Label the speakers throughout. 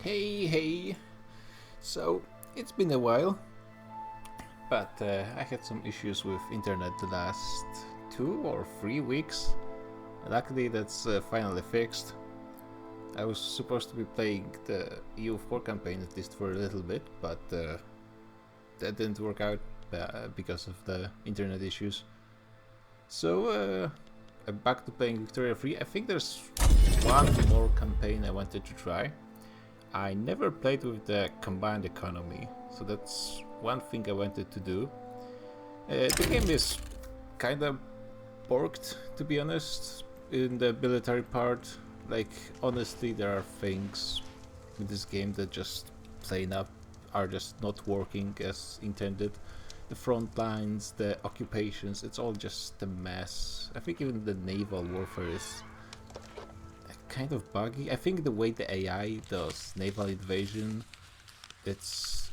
Speaker 1: Hey. So, it's been a while, but I had some issues with internet the last 2 or 3 weeks. Luckily, that's finally fixed. I was supposed to be playing the EU4 campaign at least for a little bit, but that didn't work out because of the internet issues. So, I'm back to playing Victoria Free. I think there's one more campaign I wanted to try. I never played with the combined economy, so that's one thing I wanted to do. The game is kinda porked, to be honest, in the military part. Like, honestly, there are things in this game that just plain up are just not working as intended. The front lines, the occupations, it's all just a mess. I think even the naval warfare is kind of buggy. I think the way the AI does naval invasion, it's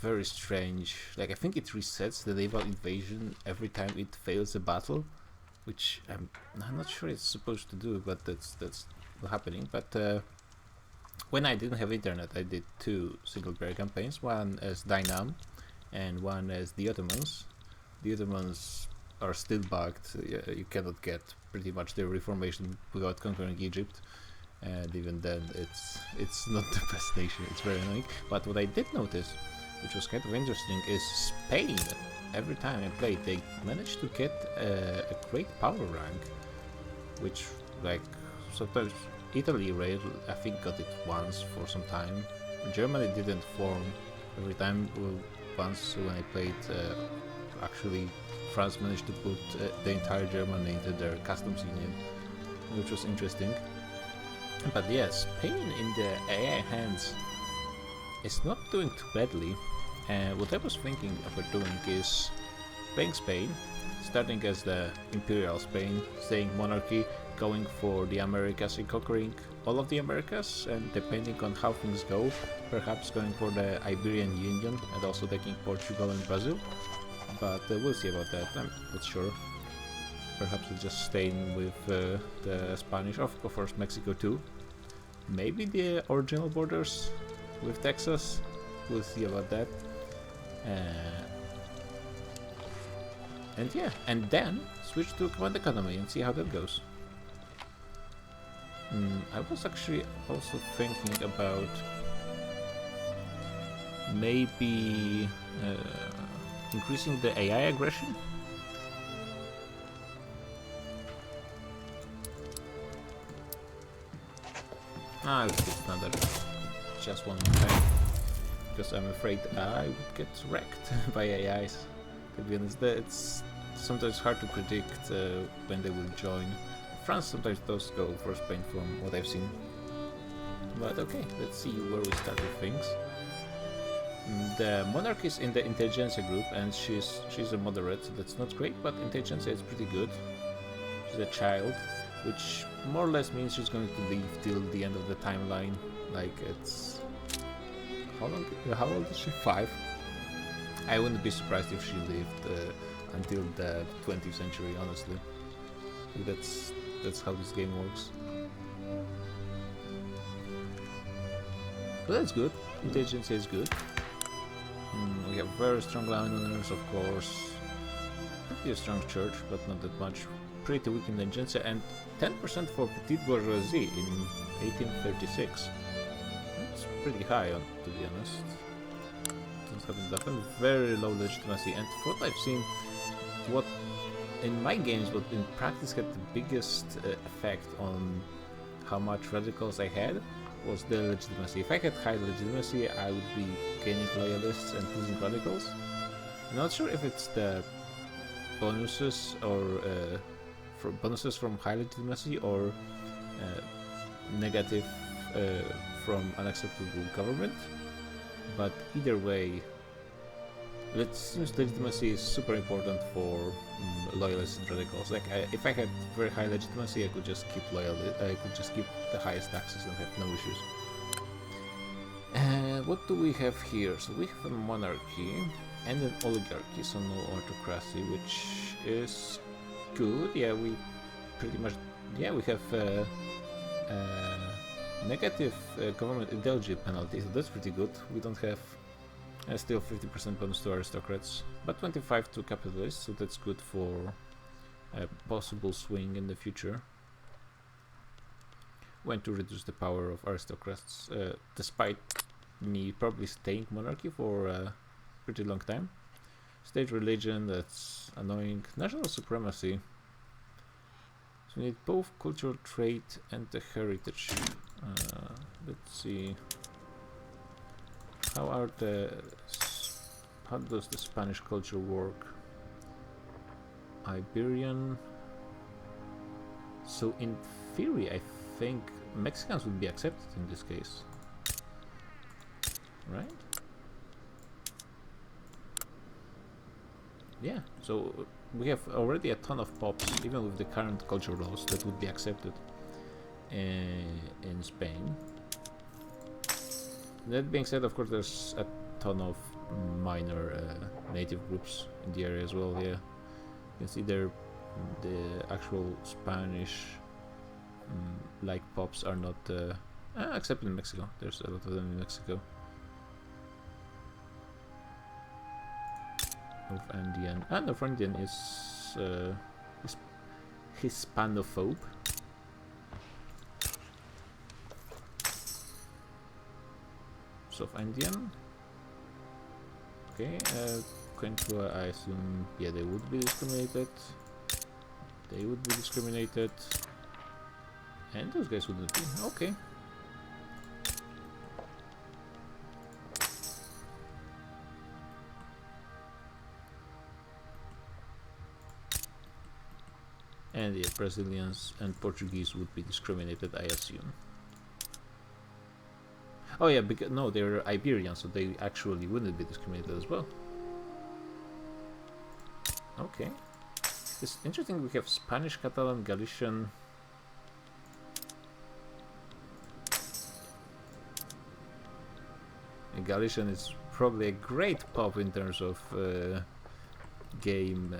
Speaker 1: very strange. Like, I think it resets the naval invasion every time it fails a battle, which I'm not sure it's supposed to do, but that's happening. But when I didn't have internet, I did two single-player campaigns, one as Dynam and one as the Ottomans. The Ottomans are still bugged. You cannot get pretty much their reformation without conquering Egypt, and even then it's not the best nation. It's very annoying. But what I did notice, which was kind of interesting, is Spain. Every time I played, they managed to get a great power rank, which, like, sometimes Italy, I think, got it once for some time. Germany didn't form every time. Once when I played, actually France managed to put the entire Germany into their customs union, which was interesting. But yeah, Spain in the AI hands is not doing too badly. What I was thinking about doing is playing Spain, starting as the Imperial Spain, staying monarchy, going for the Americas and conquering all of the Americas, and depending on how things go, perhaps going for the Iberian Union and also taking Portugal and Brazil. But we'll see about that. I'm not sure. Perhaps we'll just staying with the Spanish, of course Mexico too. Maybe the original borders with Texas. We'll see about that. And yeah, and then switch to command economy and see how that goes. I was actually also thinking about maybe increasing the AI aggression. I'll skip standard just one more time, because I'm afraid I would get wrecked by AIs. To be honest, it's sometimes hard to predict when they will join. France sometimes does go for Spain from what I've seen. But okay, let's see where we start with things. The monarch is in the intelligentsia group, and she's a moderate, so that's not great, but intelligentsia is pretty good. She's a child, which more or less means she's going to live till the end of the timeline. Like, it's... How old is she? 5? I wouldn't be surprised if she lived until the 20th century, honestly. That's how this game works. But that's good. Intelligentsia is good. We have very strong landowners, of course. Pretty strong church, but not that much. Pretty weak intelligentsia, and 10% for petite bourgeoisie in 1836. That's pretty high, to be honest. Haven't happened. Very low legitimacy, and from what I've seen, what in my games, what in practice had the biggest effect on how much radicals I had was the legitimacy. If I had high legitimacy, I would be gaining loyalists and losing radicals. I'm not sure if it's the bonuses or bonuses from high legitimacy or negative from unacceptable government, but either way, it seems legitimacy is super important for loyalists and radicals. Like, if I had very high legitimacy, I could just keep I could just keep the highest taxes and have no issues. What do we have here? So we have a monarchy and an oligarchy, so no autocracy, which is good. Yeah, we pretty much... Yeah, we have Negative government ideology penalty, so that's pretty good. We don't have still 50% bonus to aristocrats, but 25 to capitalists, so that's good for a possible swing in the future. When to reduce the power of aristocrats, despite me probably staying monarchy for a pretty long time. State religion, that's annoying. National supremacy. So we need both cultural trait and the heritage. Let's see. How does the Spanish culture work? Iberian. So in theory, I think Mexicans would be accepted in this case, right? Yeah, so we have already a ton of pops, even with the current culture laws, that would be accepted in Spain. That being said, of course, there's a ton of minor native groups in the area as well. Yeah, you can see there the actual Spanish like pops are not except in Mexico. There's a lot of them in Mexico. North Andean. North Andean is Hispanophobe. South Andean. Okay, Quechua, I assume, yeah, they would be discriminated. They would be discriminated. And those guys wouldn't be. Okay. And yeah, Brazilians and Portuguese would be discriminated, I assume. Oh yeah, because no, they're Iberian, so they actually wouldn't be discriminated as well. Okay. It's interesting, we have Spanish, Catalan, Galician. And Galician is probably a great pop in terms of game,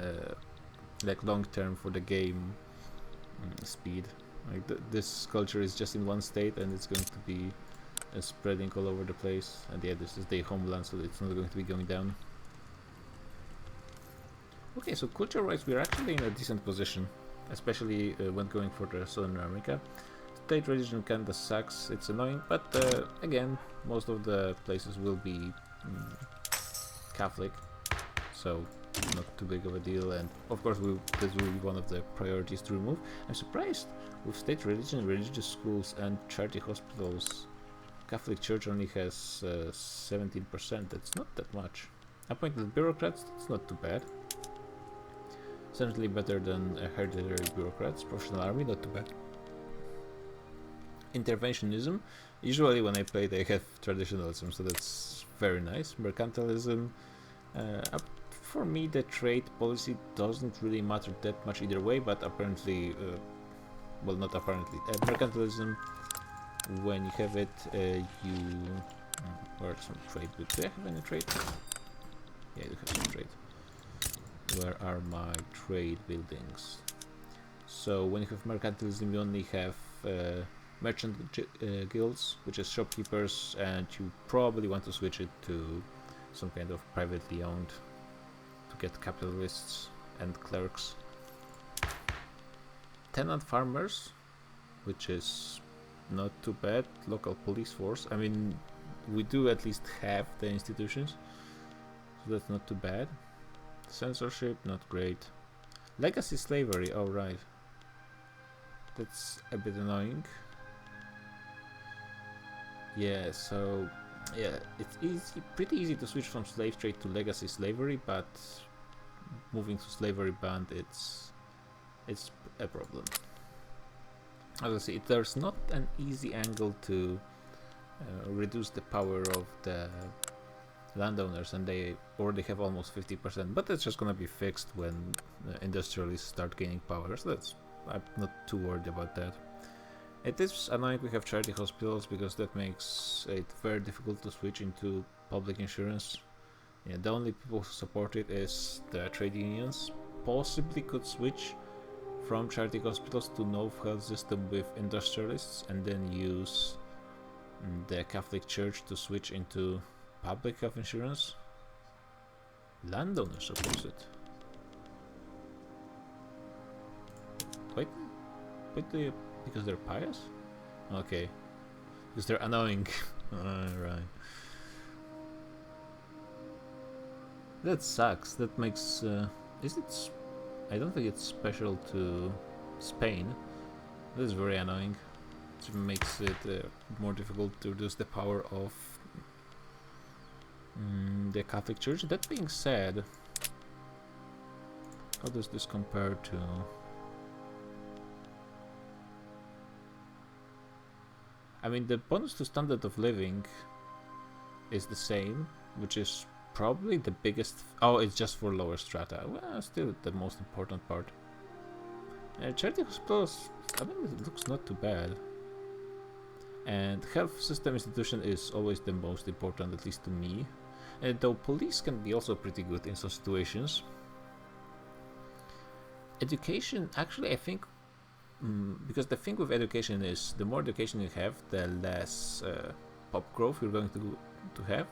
Speaker 1: like long term for the game speed. Like this culture is just in one state and it's going to be spreading all over the place. And yeah, this is their homeland, so it's not going to be going down. Okay, so culture-wise, we're actually in a decent position, especially when going for the Southern America. State religion kinda sucks, it's annoying, but again, most of the places will be Catholic, so not too big of a deal, and of course this will be one of the priorities to remove. I'm surprised with state religion, religious schools and charity hospitals, Catholic Church only has 17%, that's not that much. Appointed bureaucrats, that's not too bad. Certainly better than hereditary bureaucrats. Professional army, not too bad. Interventionism, usually when I play they have traditionalism, so that's very nice. Mercantilism, for me the trade policy doesn't really matter that much either way, but apparently, well, not apparently, mercantilism, when you have it, you or some trade. Do I have any trade? Yeah, I do have some trade. Where are my trade buildings? So when you have mercantilism, you only have merchant guilds, which is shopkeepers, and you probably want to switch it to some kind of privately owned to get capitalists and clerks. Tenant farmers, which is not too bad. Local police force. I mean, we do at least have the institutions, so that's not too bad. Censorship, not great. Legacy slavery, alright. That's a bit annoying. Yeah, so yeah, it's pretty easy to switch from slave trade to legacy slavery, but moving to slavery band, it's a problem. As I say, there's not an easy angle to reduce the power of the landowners, and they already have almost 50%, but that's just gonna be fixed when industrialists start gaining power, so I'm not too worried about that. It is annoying we have charity hospitals, because that makes it very difficult to switch into public insurance. Yeah, the only people who support it is the trade unions. Possibly could switch from charity hospitals to no health system with industrialists, and then use the Catholic Church to switch into public health insurance. Landowners oppose it. Wait, because they're pious? Okay, because they're annoying. Alright. That sucks. That makes. Is it? I don't think it's special to Spain. That's very annoying. It makes it more difficult to reduce the power of the Catholic Church. That being said, how does this compare to? I mean, the bonus to standard of living is the same, which is probably the biggest. Oh, it's just for lower strata. Well, still the most important part. Charity hospitals, I mean, it looks not too bad. And health system institution is always the most important, at least to me. Though police can be also pretty good in some situations. Education, actually, I think, because the thing with education is the more education you have, the less pop growth you're going to have.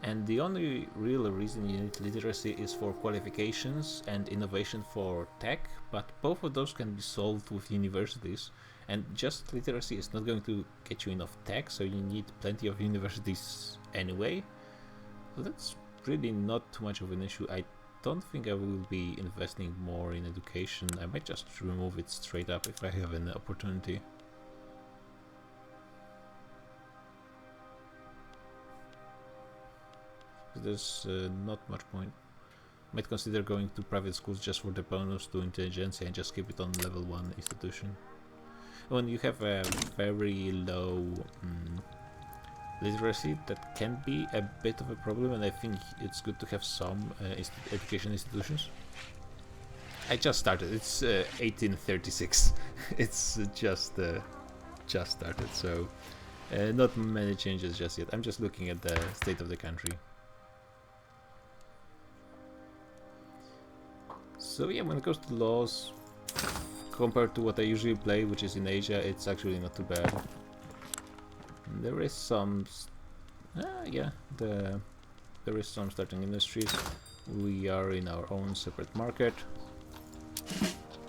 Speaker 1: And the only real reason you need literacy is for qualifications and innovation for tech, but both of those can be solved with universities. And just literacy is not going to get you enough tech, so you need plenty of universities anyway. So that's really not too much of an issue. I don't think I will be investing more in education. I might just remove it straight up if I have an opportunity. There's not much point. Might consider going to private schools just for the bonus to intelligentsia and just keep it on level 1 institution. When you have a very low literacy, that can be a bit of a problem, and I think it's good to have some education institutions. I just started. It's 1836. It's just started, so not many changes just yet. I'm just looking at the state of the country. So yeah, when it comes to laws, compared to what I usually play, which is in Asia, it's actually not too bad. There is some, there is some starting industries. We are in our own separate market.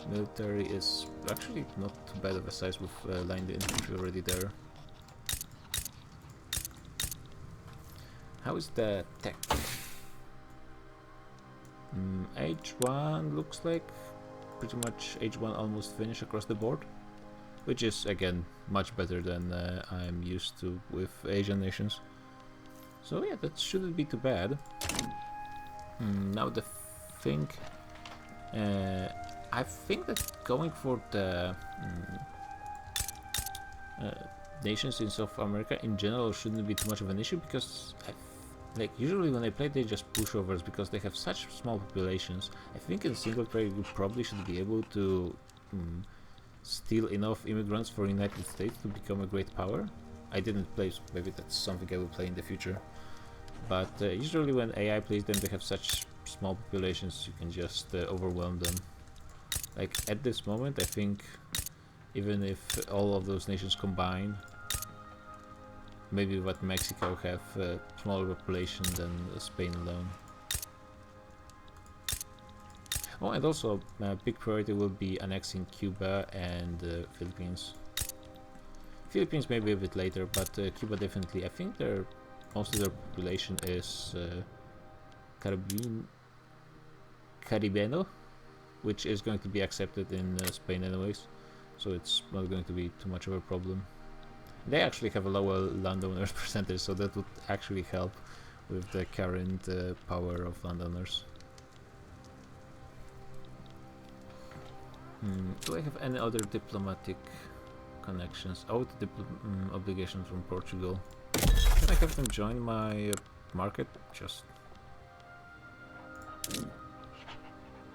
Speaker 1: Military is actually not too bad of a size with line infantry already there. How is the tech? H1 looks like pretty much H1 almost finished across the board, which is again much better than I'm used to with Asian nations. So yeah, that shouldn't be too bad. Now the thing, I think that going for the nations in South America in general shouldn't be too much of an issue, because like usually when I play they just pushovers because they have such small populations. I think in single player you probably should be able to steal enough immigrants for United States to become a great power. I didn't play, so maybe that's something I will play in the future. But usually when AI plays them, they have such small populations you can just overwhelm them. Like at this moment, I think even if all of those nations combine, maybe what Mexico have a smaller population than Spain alone. Oh, and also a big priority will be annexing Cuba and the Philippines. Philippines maybe a bit later, but Cuba definitely. I think most of their population is Caribeño, which is going to be accepted in Spain anyways, so it's not going to be too much of a problem. They actually have a lower landowners percentage, so that would actually help with the current power of landowners. Do I have any other diplomatic connections? Oh, the obligations from Portugal. Can I have them join my market? Just...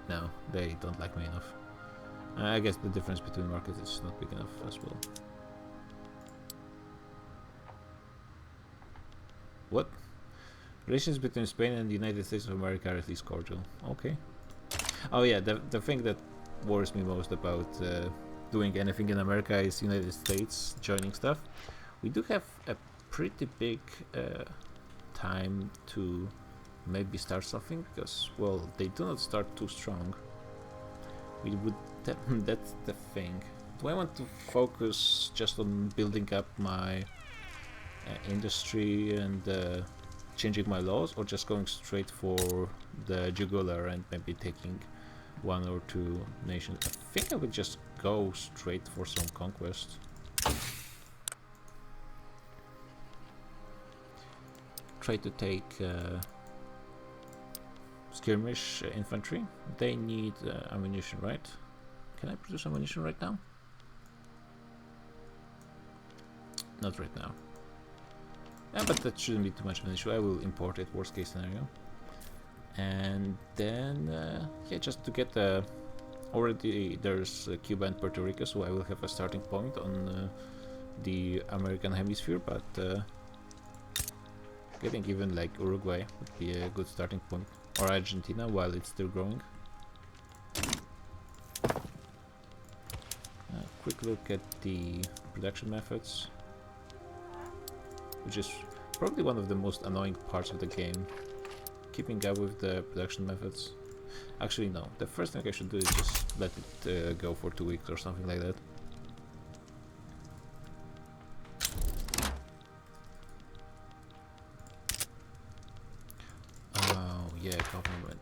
Speaker 1: No, they don't like me enough. I guess the difference between markets is not big enough as well. What? Relations between Spain and the United States of America are at least cordial. Okay. Oh yeah, the thing that worries me most about doing anything in America is United States joining stuff. We do have a pretty big time to maybe start something, because, well, they do not start too strong. We would that's the thing. Do I want to focus just on building up my industry and changing my laws, or just going straight for the jugular and maybe taking one or two nations? I think I would just go straight for some conquest. Try to take skirmish infantry. They need ammunition, right? Can I produce ammunition right now? Not right now. Yeah, but that shouldn't be too much of an issue. I will import it, worst case scenario. And then, yeah, just to get already there's Cuba and Puerto Rico, so I will have a starting point on the American hemisphere, but getting even like Uruguay would be a good starting point. Or Argentina while it's still growing. Quick look at the production methods, which is probably one of the most annoying parts of the game, keeping up with the production methods. Actually no, the first thing I should do is just let it go for 2 weeks or something like that. Oh yeah, government.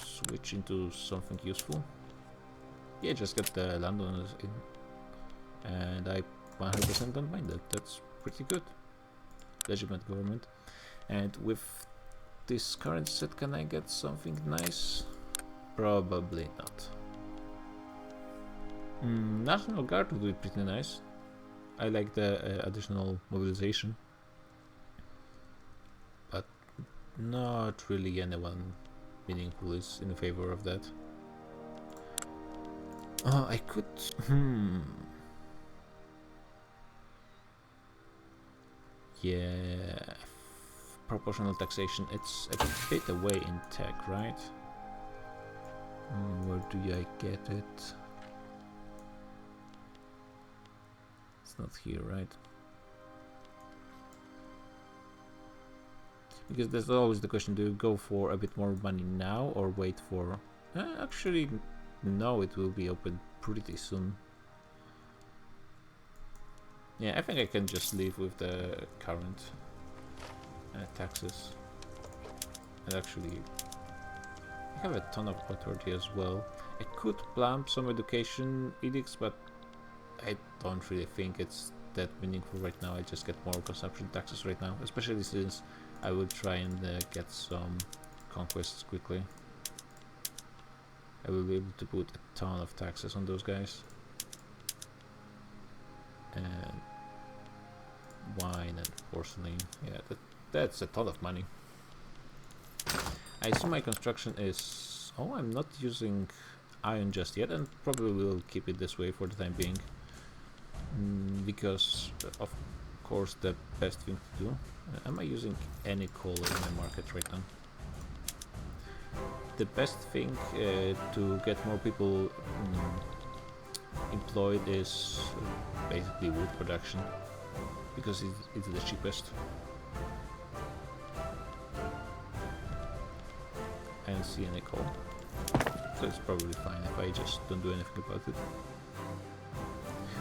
Speaker 1: Switch into something useful. Yeah, just get the landowners in, and I 100% don't mind that. That's pretty good. Legitimate government. And with this current set, can I get something nice? Probably not. National Guard would be pretty nice. I like the additional mobilization, but not really anyone meaningful is in favor of that. I could... Yeah, proportional taxation, it's a bit away in tech, right? Where do I get it? It's not here, right? Because there's always the question, do you go for a bit more money now or wait for... actually, no, it will be open pretty soon. Yeah, I think I can just leave with the current taxes. And actually, I have a ton of authority as well. I could plump some education edicts, but I don't really think it's that meaningful right now. I just get more consumption taxes right now, especially since I will try and get some conquests quickly. I will be able to put a ton of taxes on those guys. And wine and porcelain, yeah, that's a ton of money. I assume my construction is... Oh, I'm not using iron just yet, and probably will keep it this way for the time being, because of course the best thing to do... am I using any coal in my market right now? The best thing to get more people employed is basically wood production, because it's the cheapest. I don't see any coal, so it's probably fine if I just don't do anything about it.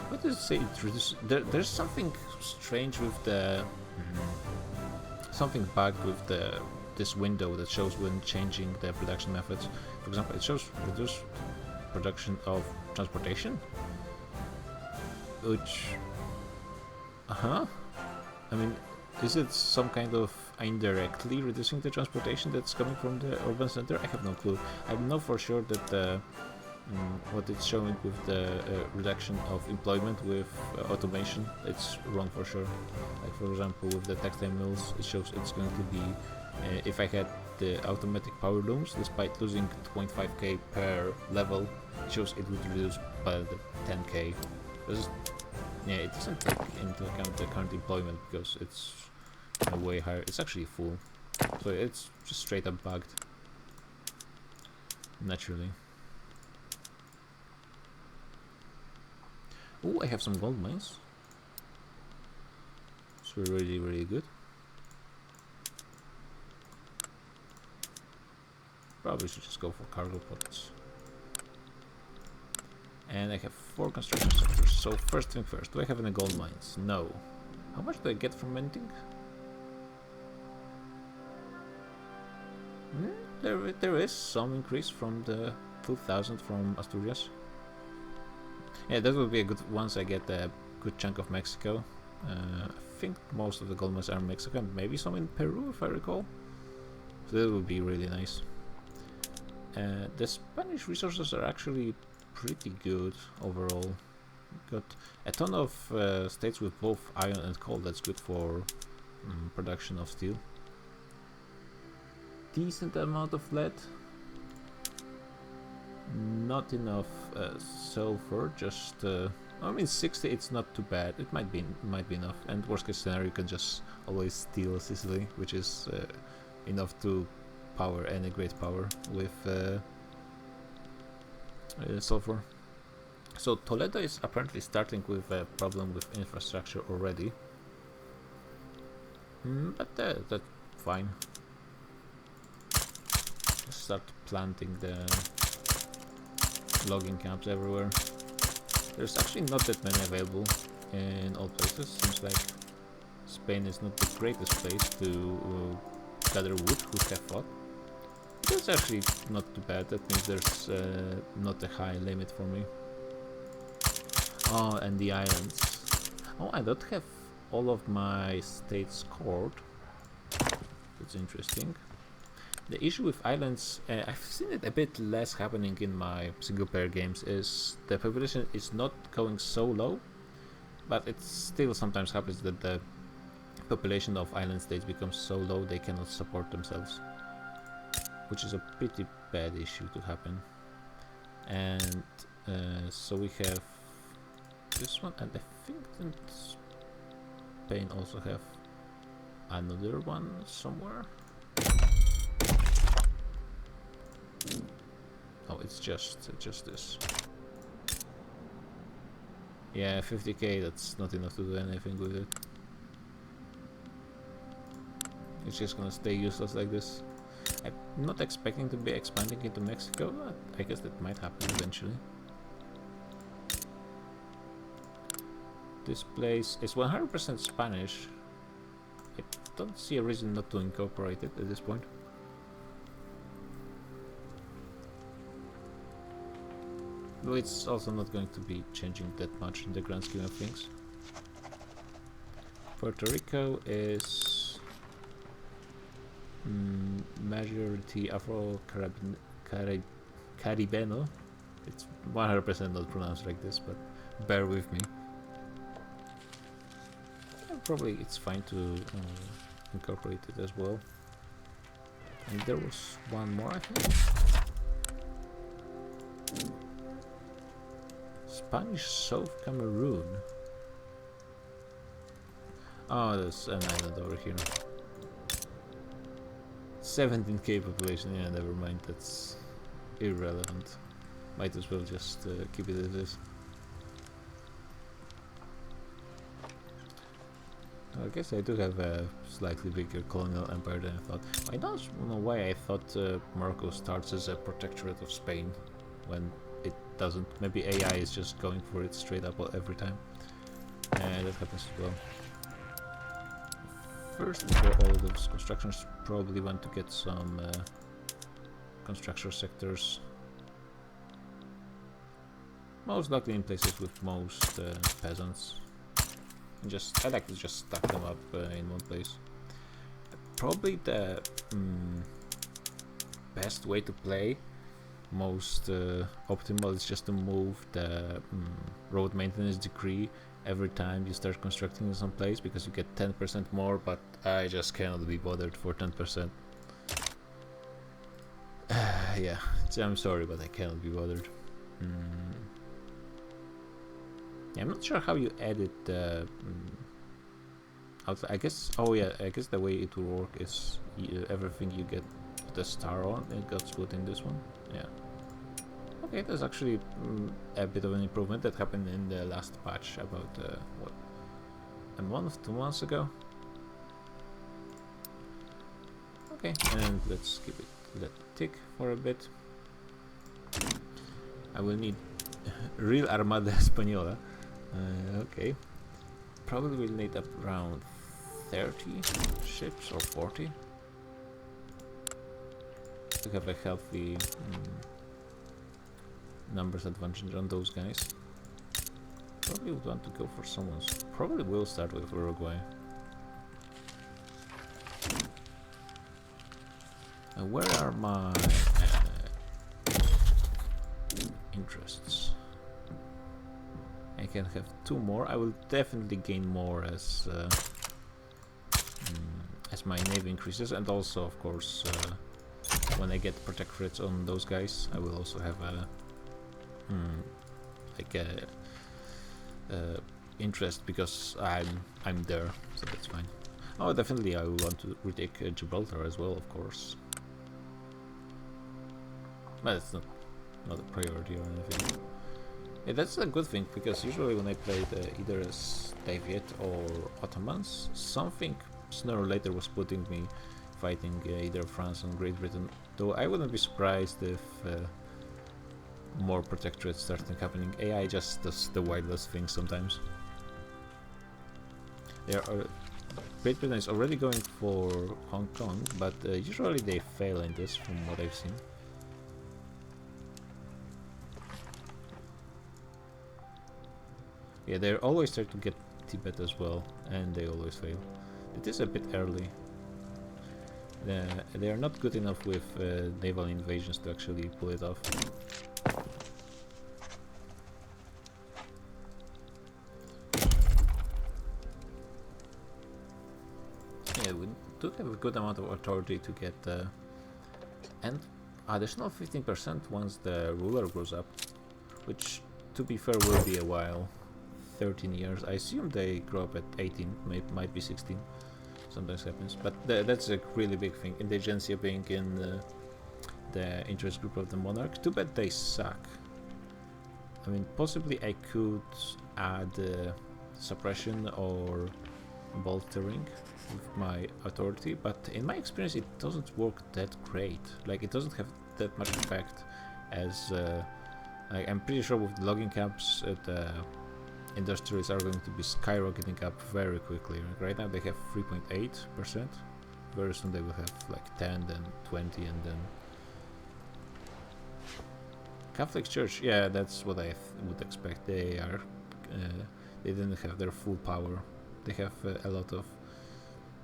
Speaker 1: What does it say? It reduces... There's something strange with the... something bugged with this window that shows when changing the production methods. For example, it shows reduced production of transportation, which... I mean, is it some kind of indirectly reducing the transportation that's coming from the urban center? I have no clue. I know for sure that what it's showing with the reduction of employment with automation, it's wrong for sure. Like for example, with the textile mills, it shows it's going to be, if I had the automatic power looms, despite losing 0.5k per level, it shows it would reduce by the 10k. Yeah, it doesn't take into account the current employment because it's way higher. It's actually full, so it's just straight up bugged. Naturally. Oh, I have some gold mines. It's really, really good. Probably should just go for cargo pods. And I have 4 construction sectors, so first thing first, do I have any gold mines? No. How much do I get from minting? There is some increase from the 2000 from Asturias. Yeah, that will be a good once I get a good chunk of Mexico. I think most of the gold mines are in Mexico, and maybe some in Peru if I recall. So that would be really nice. The Spanish resources are actually pretty good overall. Got a ton of states with both iron and coal. That's good for production of steel. Decent amount of lead. Not enough sulfur. Just I mean 60. It's not too bad. It might be enough. And worst case scenario, you can just always steal Sicily, which is enough to power any great power with sulfur. So Toledo is apparently starting with a problem with infrastructure already, but that's fine. Just start planting the logging camps everywhere. There's actually not that many available in all places. Seems like Spain is not the greatest place to gather wood. Who have thought? That's actually not too bad. That means there's not a high limit for me. Oh, and the islands. Oh, I don't have all of my states scored. That's interesting. The issue with islands, I've seen it a bit less happening in my single player games, is the population is not going so low, but it still sometimes happens that the population of island states becomes so low they cannot support themselves, which is a pretty bad issue to happen. And so we have this one, and I think that Spain also have another one somewhere. Oh, it's just this. Yeah, 50k, that's not enough to do anything with it. It's just gonna stay useless like this. I'm not expecting to be expanding into Mexico, but I guess that might happen eventually. This place is 100% Spanish. I don't see a reason not to incorporate it at this point. Though it's also not going to be changing that much in the grand scheme of things. Puerto Rico is majority Afro-Caribeno. It's 100% not pronounced like this, but bear with me. And probably it's fine to incorporate it as well. And there was one more, I think. Spanish South Cameroon. Oh, there's an island over here. 17k population, yeah, never mind, that's irrelevant. Might as well just keep it as is. I guess I do have a slightly bigger colonial empire than I thought. I don't know why I thought Morocco starts as a protectorate of Spain when it doesn't. Maybe AI is just going for it straight up every time. And that happens as well. First, for all those constructions, probably want to get some construction sectors. Most likely in places with most peasants. And I like to just stack them up in one place. Probably the best way to play, most optimal, is just to move the road maintenance decree every time you start constructing in some place, because you get 10% more, but I just cannot be bothered for 10%. Yeah, I'm sorry, but I cannot be bothered. Yeah, I'm not sure how you edit the I guess, oh yeah, I guess the way it will work is everything you get the star on, it gets put in this one. Yeah. Okay, that's actually a bit of an improvement that happened in the last patch about what, a month, 2 months ago. Okay, and let's keep it let tick for a bit. I will need real Armada Española. Okay, probably will need around 30 ships or 40 to have a healthy numbers advantage on those guys. Probably would want to go for someone's. Probably will start with Uruguay. Where are my interests? I can have 2 more. I will definitely gain more as my navy increases, and also, of course, when I get protectorates on those guys, I will also have a interest because I'm there, so that's fine. Oh, definitely, I will want to retake Gibraltar as well, of course. But it's not a priority or anything. Yeah, that's a good thing, because usually when I played either as Soviet or Ottomans, something sooner or later was putting me fighting either France and Great Britain. Though I wouldn't be surprised if more protectorates starting happening. AI just does the wildest things sometimes. Great Britain is already going for Hong Kong, but usually they fail in this from what I've seen. Yeah, they always try to get Tibet as well, and they always fail. It is a bit early. They are not good enough with naval invasions to actually pull it off. Yeah, we do have a good amount of authority to get and additional 15% once the ruler grows up, which, to be fair, will be a while. 13 years. I assume they grow up at 18, might be 16. Sometimes happens, but that's a really big thing. Indigencia being in the interest group of the monarch. Too bad they suck. I mean, possibly I could add suppression or bolstering with my authority, but in my experience it doesn't work that great. Like, it doesn't have that much effect as I'm pretty sure with the logging camps the industries are going to be skyrocketing up very quickly. Right now they have 3.8%. Very soon they will have like 10, then 20, and then Catholic Church. Yeah, that's what I would expect. They are they didn't have their full power. They have a lot of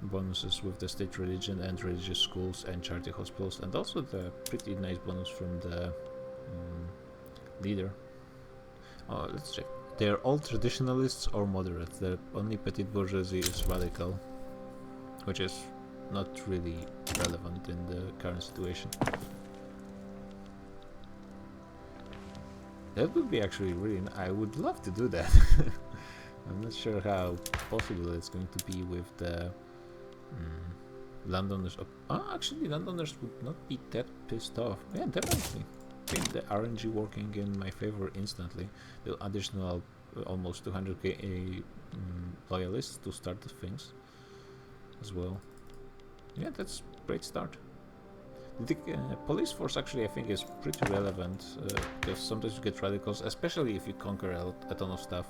Speaker 1: bonuses with the state religion and religious schools and charity hospitals, and also the pretty nice bonus from the leader. Oh, let's check. They're all traditionalists or moderates. The only petite bourgeoisie is radical, which is not really relevant in the current situation. That would be actually really... I would love to do that. I'm not sure how possible it's going to be with the landowners. Actually, landowners would not be that pissed off. Yeah, definitely. I think the RNG working in my favor instantly. The additional almost 200k loyalists to start the things as well. Yeah, that's a great start. The police force actually I think is pretty relevant because sometimes you get radicals, especially if you conquer a ton of stuff.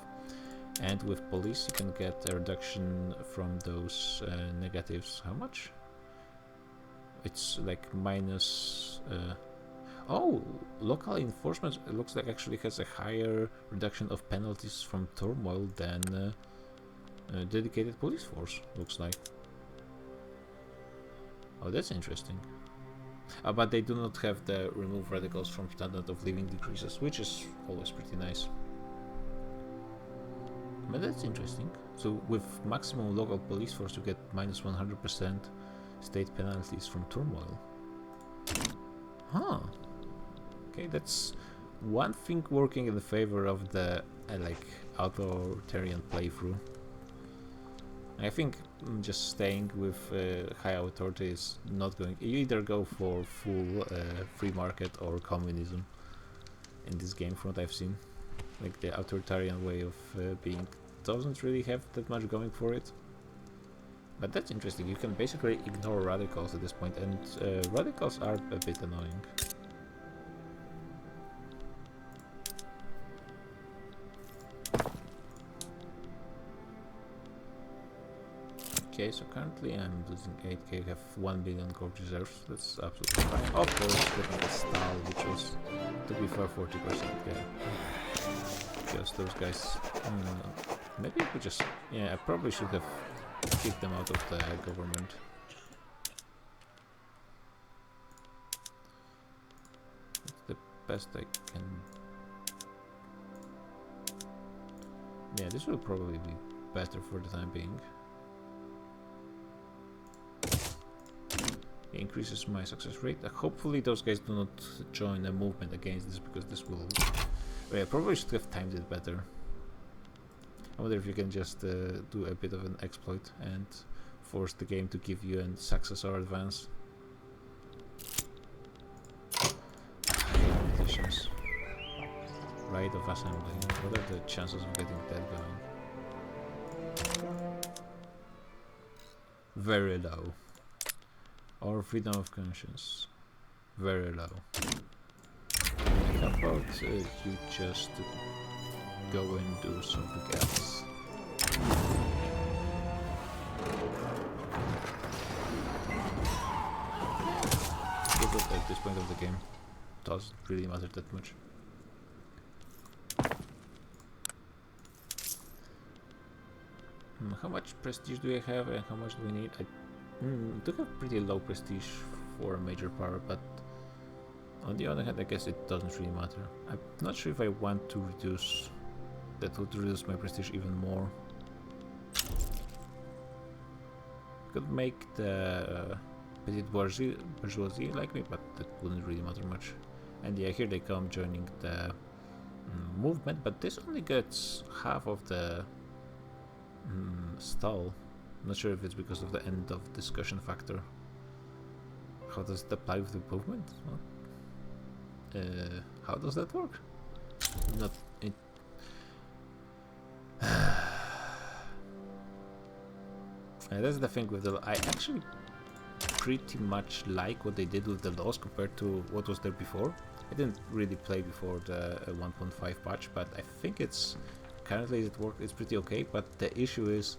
Speaker 1: And with police you can get a reduction from those negatives. How much? It's like minus... oh, local enforcement looks like actually has a higher reduction of penalties from turmoil than dedicated police force, looks like. Oh, that's interesting. But they do not have the remove radicals from standard of living decreases, which is always pretty nice. But that's interesting. So with maximum local police force you get minus 100% state penalties from turmoil. Huh. Okay, that's one thing working in the favor of the like authoritarian playthrough. I think just staying with high authority is not going. You either go for full free market or communism in this game, from what I've seen. Like the authoritarian way of being doesn't really have that much going for it. But that's interesting. You can basically ignore radicals at this point, and radicals are a bit annoying. Okay, so currently I'm losing 8k, I have 1 billion gold reserves, that's absolutely fine. Of course, getting the stall, which was, to be fair, 40%, yeah. Because those guys, maybe I could just, yeah, I probably should have kicked them out of the government. That's the best I can. Yeah, this will probably be better for the time being. It increases my success rate. Hopefully those guys do not join a movement against this, because this will... Well, I probably should have timed it better. I wonder if you can just do a bit of an exploit and force the game to give you a success or advance. Politicians. Right of assembly. What are the chances of getting that going? Very low. Or freedom of conscience. Very low. How about you just go and do something else? Good at this point of the game. Doesn't really matter that much. How much prestige do I have and how much do we need? I do have pretty low prestige for a major power, but on the other hand, I guess it doesn't really matter. I'm not sure if I want to reduce... That would reduce my prestige even more. Could make the petite bourgeoisie like me, but that wouldn't really matter much. And yeah, here they come joining the movement, but this only gets half of the stall. Not sure if it's because of the end of discussion factor. How does it apply with the movement? Well, how does that work? Not it. That's the thing with the. I actually pretty much like what they did with the laws compared to what was there before. I didn't really play before the 1.5 patch, but I think it's currently it's pretty okay. But the issue is,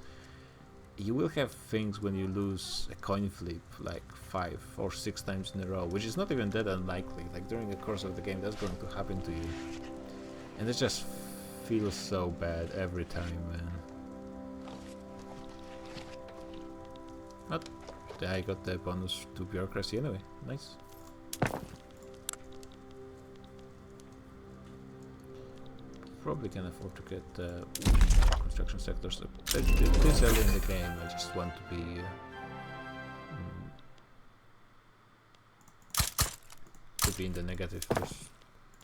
Speaker 1: you will have things when you lose a coin flip like 5 or 6 times in a row, which is not even that unlikely. Like during the course of the game, that's going to happen to you, and it just feels so bad every time, man. But I got the bonus to bureaucracy anyway. Nice. Probably can afford to get construction sectors. This early in the game, I just want to be in the negative.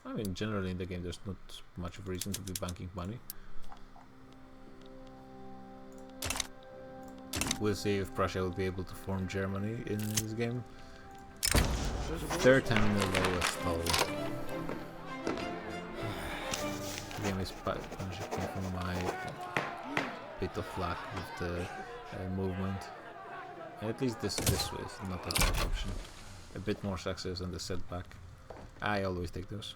Speaker 1: I mean, generally in the game, there's not much of a reason to be banking money. We'll see if Prussia will be able to form Germany in this game. Third time in the lowest stall. The game is punishing from my bit of luck with the movement. At least this way is not a bad option. A bit more success than the setback. I always take those.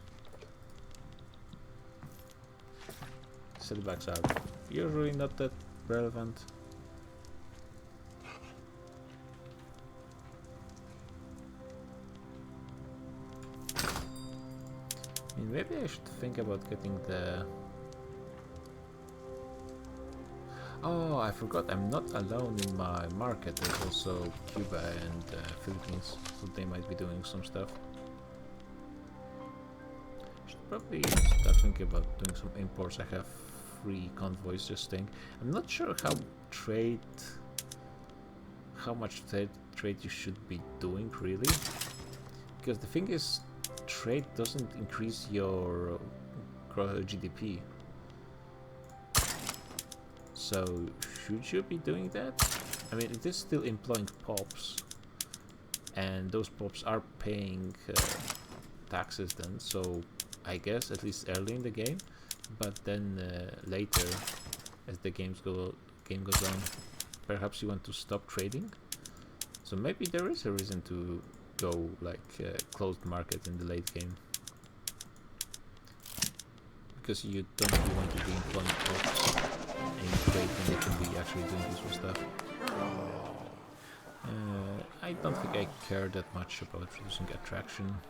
Speaker 1: Setbacks are usually not that relevant. I mean, maybe I should think about getting the... Oh, I forgot, I'm not alone in my market. There's also Cuba and Philippines, so they might be doing some stuff. Should probably start thinking about doing some imports. I have 3 convoys just staying. I'm not sure how much trade you should be doing, really. Because the thing is, trade doesn't increase your GDP. So, should you be doing that? I mean, it is still employing pops, and those pops are paying taxes then, so I guess at least early in the game, but then later as the game goes on. Perhaps you want to stop trading. So maybe there is a reason to go like closed market in the late game, because you don't really want to be in front of any trade when they can be actually doing useful stuff. I don't think I care that much about reducing attraction.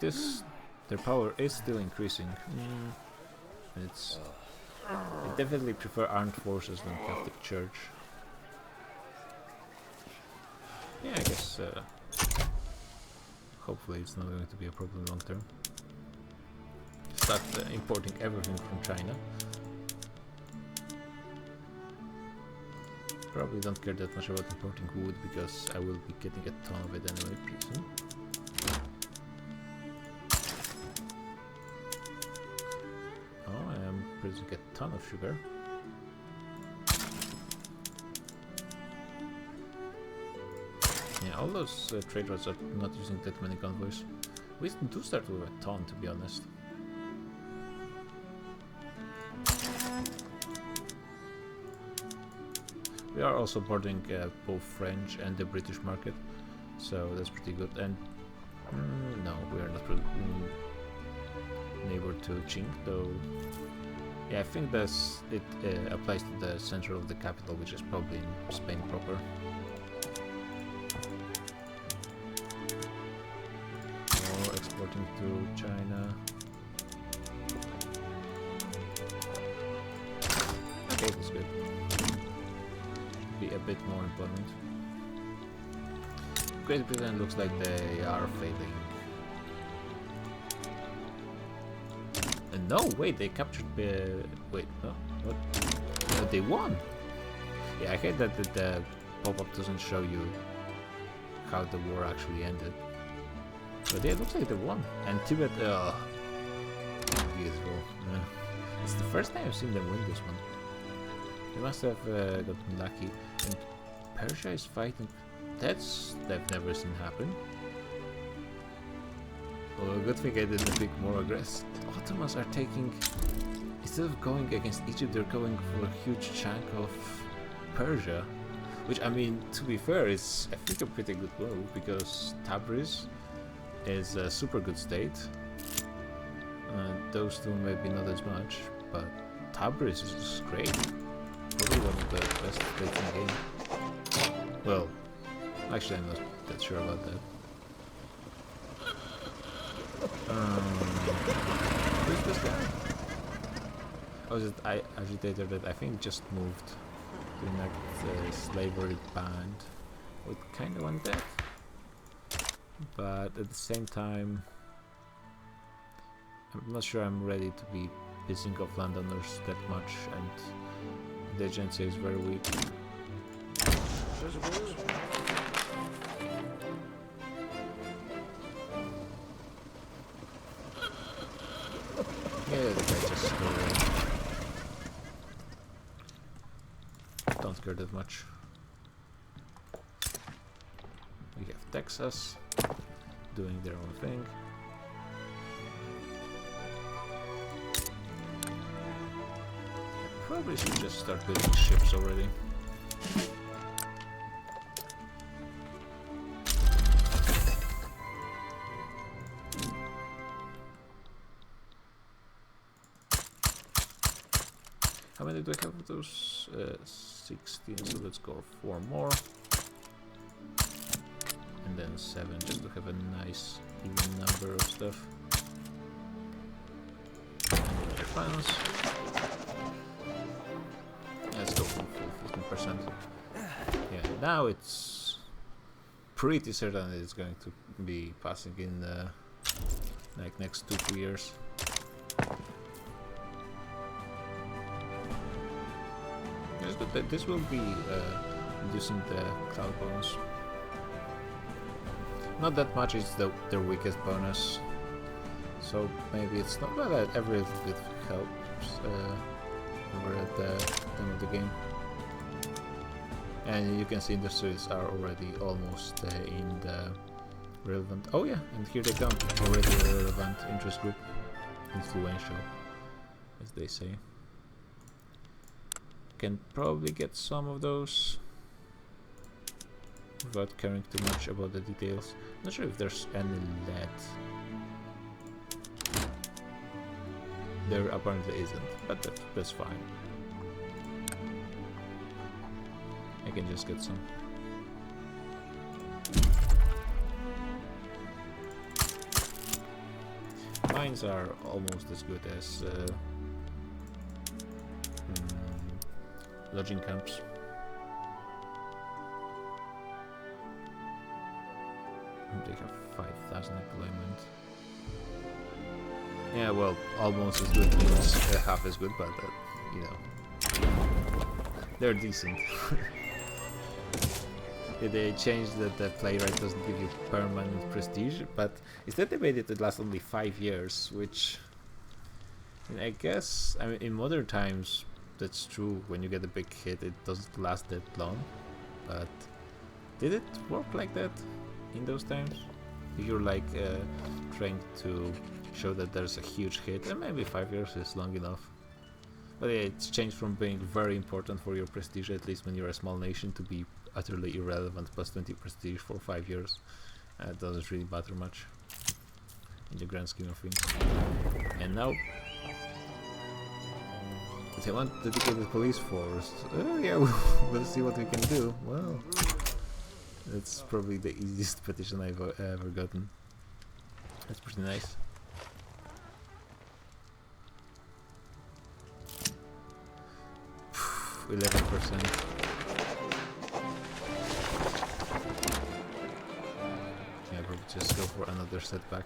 Speaker 1: Their power is still increasing. I definitely prefer armed forces than Catholic Church. Yeah, I guess hopefully it's not going to be a problem long term. Start importing everything from China. Probably don't care that much about importing wood because I will be getting a ton of it anyway pretty soon. Oh, I am producing a ton of sugar. Yeah, all those trade routes are not using that many convoys. We do start with a ton, to be honest. We are also bordering both French and the British market, so that's pretty good. And no, we are not neighbor to Qing, though. Yeah, I think it applies to the center of the capital, which is probably in Spain proper. More exporting to China. Okay, that's good. Be a bit more employment. Great Britain looks like they are failing. No, wait, they captured. Wait, no, what? No, they won. Yeah, I hate that the pop-up doesn't show you how the war actually ended. But yeah, it looks like they won. And Tibet, beautiful. It's the first time I've seen them win this one. They must have gotten lucky. And Persia is fighting. I've never seen happen. Well, good thing I didn't pick more aggressive. Ottomans are taking, instead of going against Egypt, they're going for a huge chunk of Persia. Which, I mean, to be fair, is I think a pretty good move, because Tabriz is a super good state. Those two maybe not as much, but Tabriz is just great. Probably one of the best states in the game. Well, actually I'm not that sure about that. Who's this guy? Oh, is it agitator that I think just moved to enact slavery banned. Would kind of want that, but at the same time I'm not sure I'm ready to be pissing off landowners that much, and the agency is very weak. Yeah, the guy just stole it. Don't care that much. We have Texas doing their own thing. Probably should just start building ships already. How many do I have of those? 16, so let's go 4 more. And then 7, just to have a nice even number of stuff. And finals. Let's go for 15%. Yeah, now it's pretty certain that it's going to be passing in like next 2-3 years. Yes, but this will be reducing the cloud bonus. Not that much is their weakest bonus, so maybe it's not bad that every little bit helps over at the time of the game. And you can see industries are already almost in the relevant. Oh yeah, and here they come, already a relevant interest group, influential, as they say. can probably get some of those without caring too much about the details. Not sure if there's any lead. There apparently isn't, but that's fine. I can just get some. Mines are almost as good as lodging camps. They have 5,000 employment. Yeah, well, almost as good means half as good, but you know, they're decent. They changed that the playwright doesn't give you permanent prestige, but instead they made it to last only 5 years, which I guess, I mean, in modern times that's true. When you get a big hit, it doesn't last that long. But did it work like that in those times? If you're like trying to show that there's a huge hit, and maybe 5 years is long enough. But yeah, it's changed from being very important for your prestige, at least when you're a small nation, to be utterly irrelevant, plus 20 prestige for 5 years. It doesn't really matter much in the grand scheme of things. And now they want dedicated police force. Oh yeah, we'll see what we can do. Well, that's probably the easiest petition I've ever gotten. That's pretty nice. Phew, 11%. Yeah, probably just go for another setback.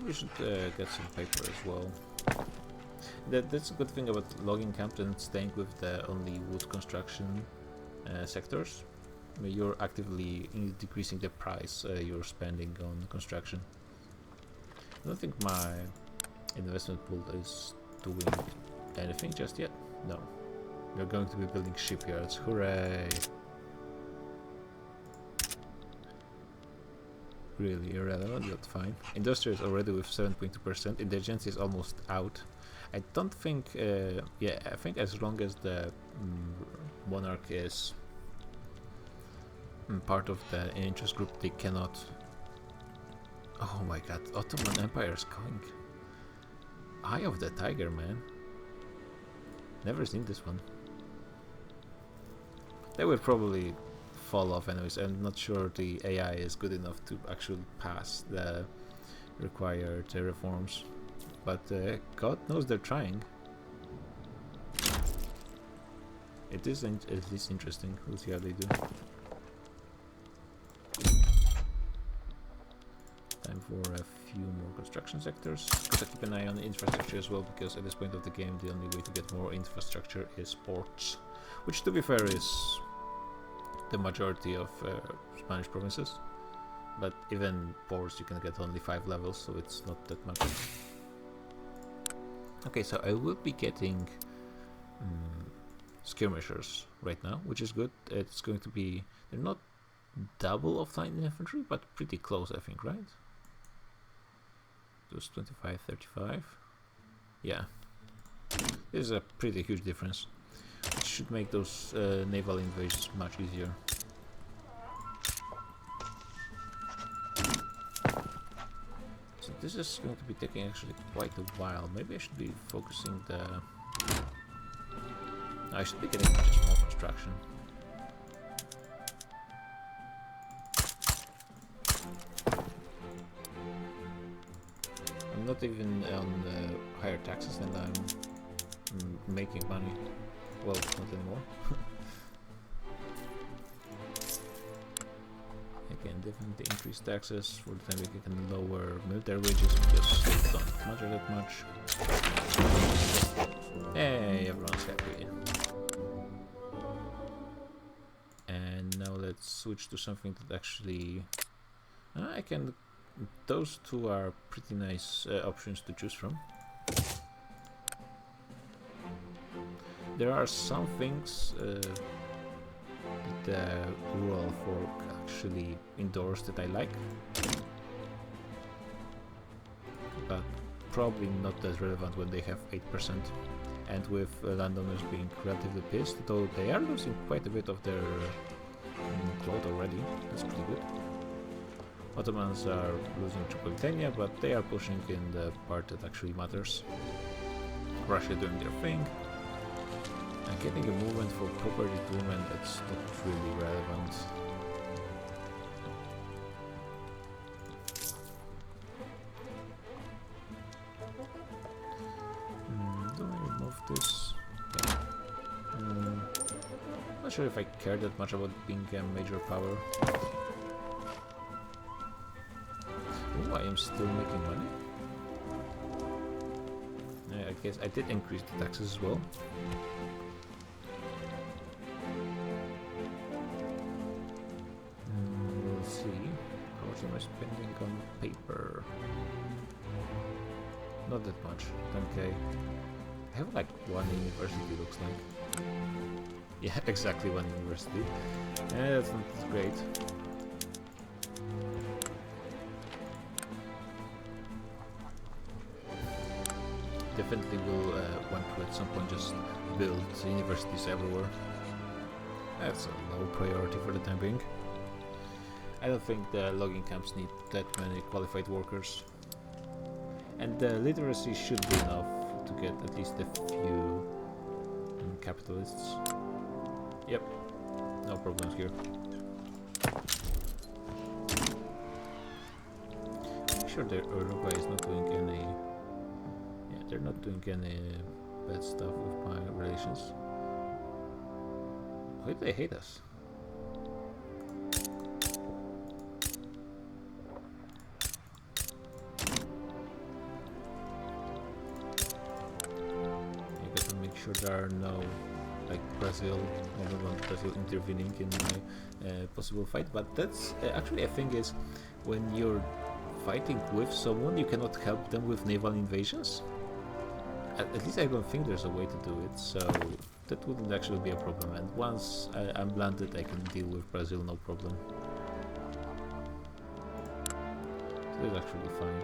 Speaker 1: We should get some paper as well. That's a good thing about logging camps and staying with the only wood construction sectors. I mean, you're actively decreasing the price you're spending on construction. I don't think my investment pool is doing anything just yet. No. We're going to be building shipyards. Hooray! Really irrelevant, but fine. Industry is already with 7.2%. Intelligence is almost out. I don't think, yeah, I think as long as the monarch is part of the interest group, they cannot. Oh my god, Ottoman Empire is going. Eye of the Tiger, man. Never seen this one. They will probably fall off anyways. I'm not sure the AI is good enough to actually pass the required reforms, but God knows they're trying. It is at least interesting. We'll see how they do. Time for a few more construction sectors. Gotta keep an eye on the infrastructure as well, because at this point of the game the only way to get more infrastructure is ports, which to be fair is the majority of Spanish provinces, but even ports you can get only 5 levels, so it's not that much. Okay, so I will be getting skirmishers right now, which is good. It's going to be, they're not double of light infantry, but pretty close, I think, right? Those 25, 35. Yeah, this is a pretty huge difference. It should make those naval invasions much easier. So this is going to be taking actually quite a while. Maybe I should be focusing the... I should be getting just more construction. I'm not even on higher taxes and I'm making money. Well, not anymore. I can definitely increase taxes. For the time we can lower military wages because they don't matter that much. Hey, everyone's happy. And now let's switch to something that actually I can. Those two are pretty nice options to choose from. There are some things that the rural folk actually endorse that I like, but probably not as relevant when they have 8%, and with landowners being relatively pissed, though they are losing quite a bit of their cloth already. That's pretty good. Ottomans are losing Tripolitania, but they are pushing in the part that actually matters. Russia doing their thing. And getting a movement for property to women, that's not really relevant. Do I remove this? Yeah. Not sure if I care that much about being a major power. Oh, I am still making money. I guess I did increase the taxes as well. We'll see. How much am I spending on paper? Not that much. 10k. I have like one university, looks like. Yeah, exactly one university. That's not great. Definitely will want to at some point just build universities everywhere. That's a low priority for the time being. I don't think the logging camps need that many qualified workers. And the literacy should be enough to get at least a few capitalists. Yep, no problems here. Make sure that Uruguay is not doing any... Yeah, they're not doing any bad stuff with my relations. Why do they hate us? I gotta make sure there are no, like Brazil, I don't want Brazil intervening in my possible fight, but that's actually a thing is, when you're fighting with someone, you cannot help them with naval invasions. At least I don't think there's a way to do it, so that wouldn't actually be a problem, and once I'm landed I can deal with Brazil no problem. So that's actually fine.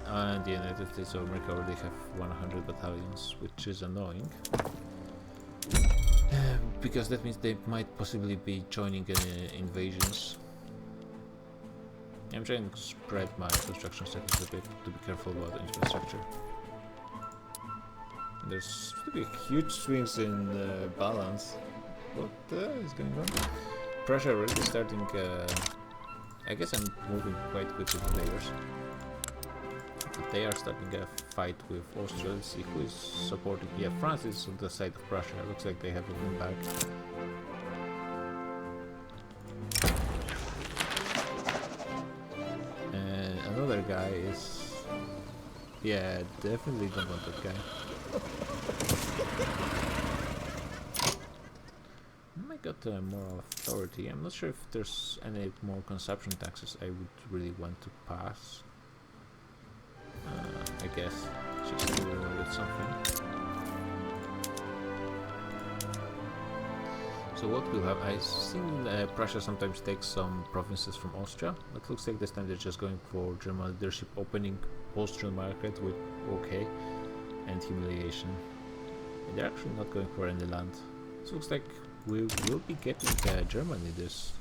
Speaker 1: And the United States of America already have 100 battalions, which is annoying. Because that means they might possibly be joining invasions. I'm trying to spread my construction settings a bit to be careful about infrastructure. There's to be huge swings in balance. What is going on? Prussia already starting. I guess I'm moving quite quickly with players. But they are starting a fight with Austria. Let's see who is supporting. Yeah, France is on the side of Prussia. Looks like they have a win back. Another guy is... Yeah, definitely don't want that guy. I got moral authority. I'm not sure if there's any more consumption taxes I would really want to pass. I guess just to with something. So what we'll have, I've seen Prussia sometimes takes some provinces from Austria, but looks like this time they're just going for German leadership, opening Austrian market with okay and humiliation. And they're actually not going for any land. So it looks like we will be getting Germany this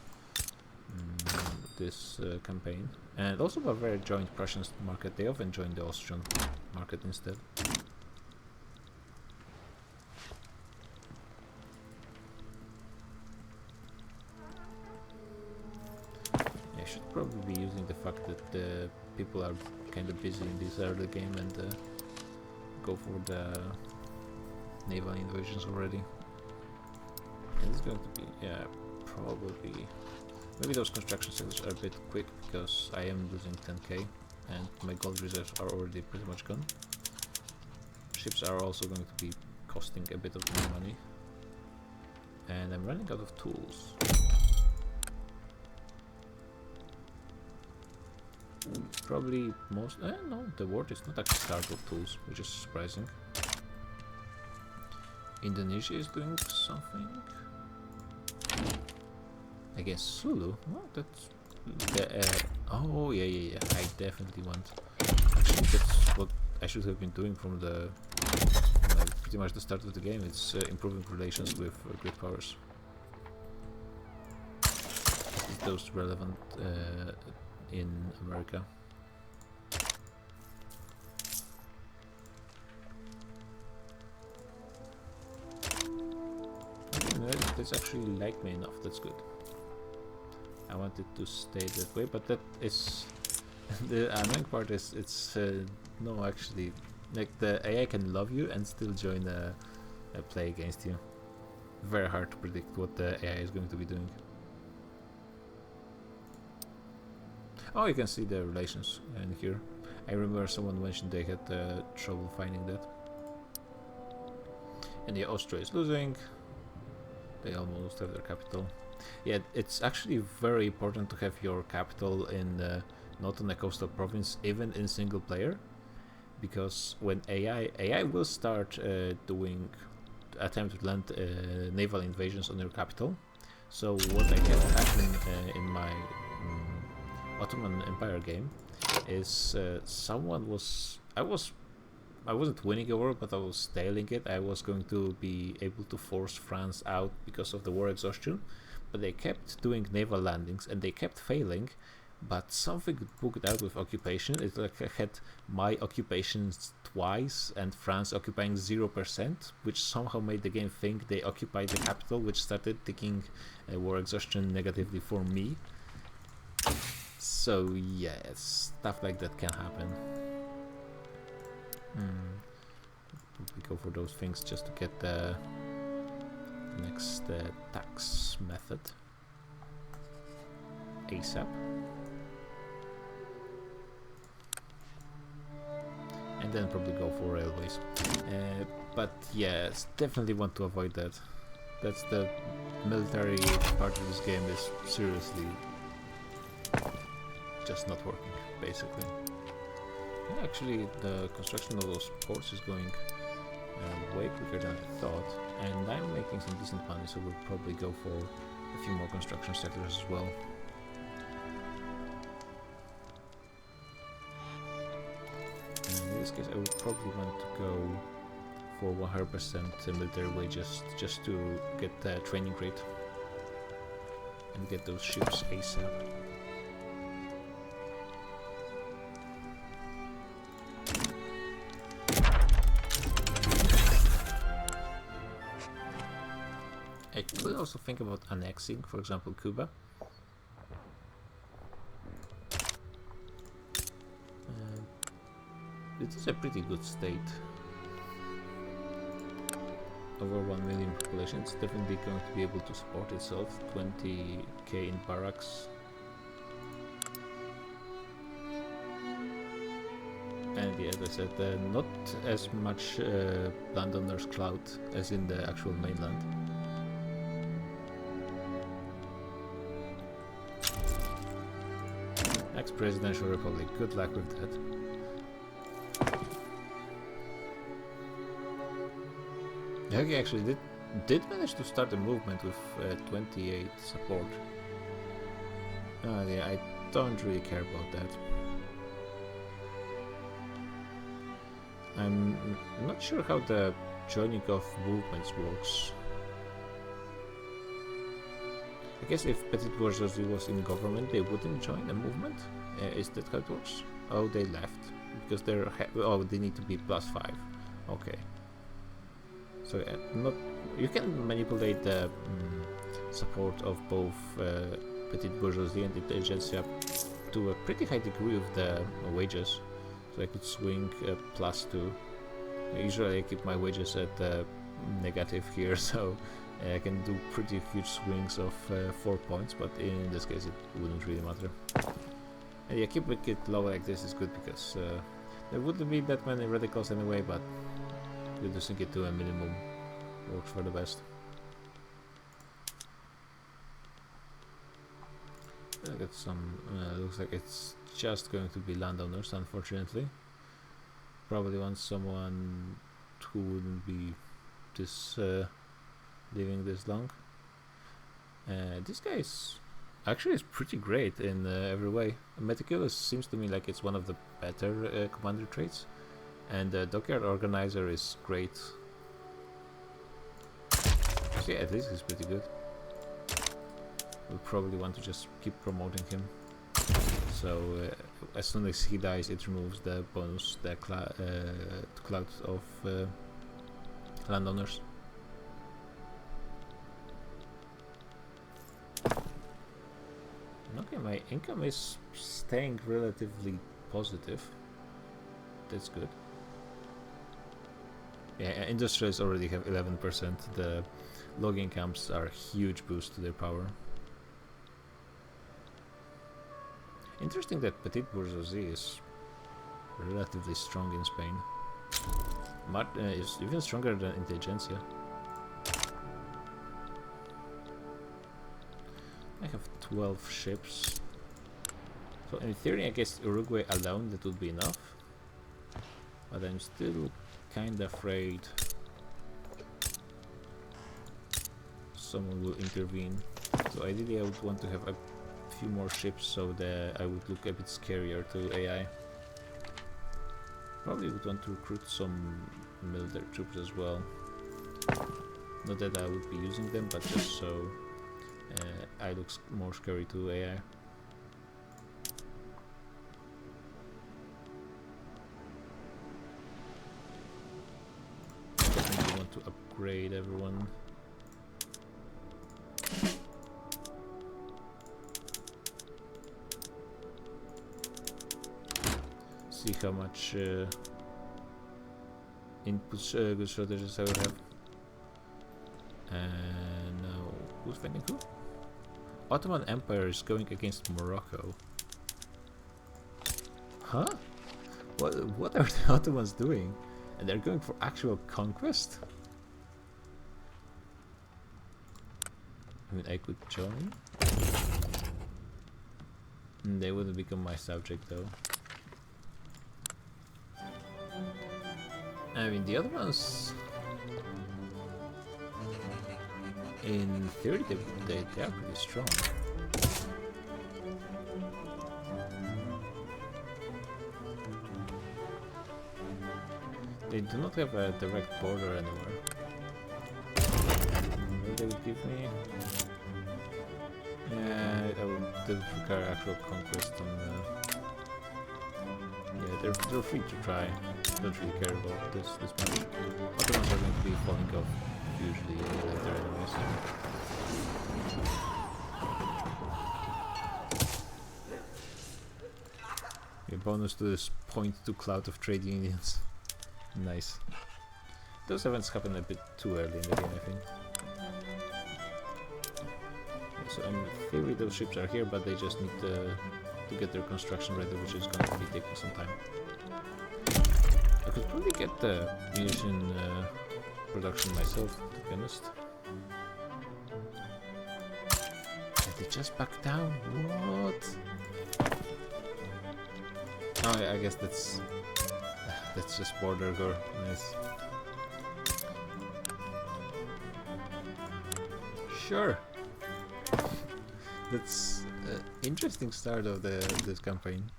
Speaker 1: campaign. And also Bavaria joined Prussian market. They often join the Austrian market instead. I should probably be using the fact that the people are kind of busy in this early game and go for the naval invasions already. And it's going to be, yeah, probably. Maybe those construction sectors are a bit quick because I am losing 10k and my gold reserves are already pretty much gone. Ships are also going to be costing a bit of more money. And I'm running out of tools. Probably most... no, the world is not actually starved of tools, which is surprising. Indonesia is doing something. I guess Sulu. Well, that's oh yeah. I definitely want. Actually, that's what I should have been doing from the pretty much the start of the game. It's improving relations with great powers. Is those relevant in America? That's actually like me enough. That's good. I want it to stay that way, but that is the annoying part. Is it's no, actually, like the AI can love you and still join a play against you. Very hard to predict what the AI is going to be doing. Oh, you can see the relations in here. I remember someone mentioned they had trouble finding that. And yeah, Austria is losing. They almost have their capital. Yeah, it's actually very important to have your capital in not in a coastal province, even in single player, because when AI will start doing attempt to land naval invasions on your capital. So what I had happen in my Ottoman Empire game is I wasn't winning a war, but I was tailing it. I was going to be able to force France out because of the war exhaustion, but they kept doing naval landings and they kept failing. But something booked out with occupation. It's like I had my occupations twice and France occupying 0%, which somehow made the game think they occupied the capital, which started ticking war exhaustion negatively for me. So yeah, stuff like that can happen. We go for those things just to get the next tax method ASAP. And then probably go for railways. But yes, definitely want to avoid that. That's the military part of this game is seriously just not working, basically. Yeah, actually, the construction of those ports is going way quicker than I thought, and I'm making some decent money, so we'll probably go for a few more construction sectors as well. And in this case, I would probably want to go for 100% military wages just to get the training rate and get those ships ASAP. I could also think about annexing, for example, Cuba. It is a pretty good state. Over 1 million population, it's definitely going to be able to support itself. 20k in barracks. And yeah, as I said, not as much landowners clout as in the actual mainland. Ex-presidential republic, good luck with that. Okay, actually did manage to start a movement with 28 support. Yeah, I don't really care about that. I'm not sure how the joining of movements works. I guess if Petit Bourgeoisie was in government, they wouldn't join a movement? Is that how it works? Oh, they left. Because they're... they need to be +5. Okay. So you can manipulate the support of both Petit Bourgeoisie and Intelligentsia to a pretty high degree of the wages. So I could swing +2. Usually I keep my wages at negative here, so I can do pretty huge swings of 4 points, but in this case it wouldn't really matter. And yeah, keeping it low like this is good because there wouldn't be that many radicals anyway, but reducing it to a minimum works for the best. I got some, looks like it's just going to be landowners, unfortunately. Probably want someone who wouldn't be this living this long. This guy is pretty great in every way. Meticulous seems to me like it's one of the better commander traits, and Dockyard Organizer is great. So yeah, at least he's pretty good. We'll probably want to just keep promoting him. So as soon as he dies, it removes the bonus, the cloud of landowners. Okay, my income is staying relatively positive. That's good. Yeah, industrials already have 11%. The logging camps are a huge boost to their power. Interesting that petite bourgeoisie is relatively strong in Spain. Is even stronger than intelligentsia. I have 12 ships. So in theory, I guess Uruguay alone that would be enough. But I'm still kinda afraid someone will intervene. So ideally I would want to have a few more ships so that I would look a bit scarier to AI. Probably would want to recruit some military troops as well. Not that I would be using them, but just so I look more scary to AI. I want to upgrade everyone. See how much input good shortages I will have. And now, who's fighting who? Ottoman Empire is going against Morocco. Huh? What are the Ottomans doing? And they're going for actual conquest? I mean, I could join. They wouldn't become my subject though. I mean, the other ones, in theory, they are pretty strong. They do not have a direct border anywhere. What they would give me? Yeah, I would require actual conquest on the... Yeah, they're free to try. Don't really care about this much. Ottomans are going to be falling off usually later anyways. Yeah, bonus to this point to cloud of trade unions. Nice. Those events happen a bit too early in the game, I think. Yeah, so in theory those ships are here, but they just need to get their construction ready, which is going to be taking some time. I could probably get the munition production myself, to be honest. Did they just back down? What? Oh, I guess that's just border gore. Nice. Sure. That's an interesting start of this campaign.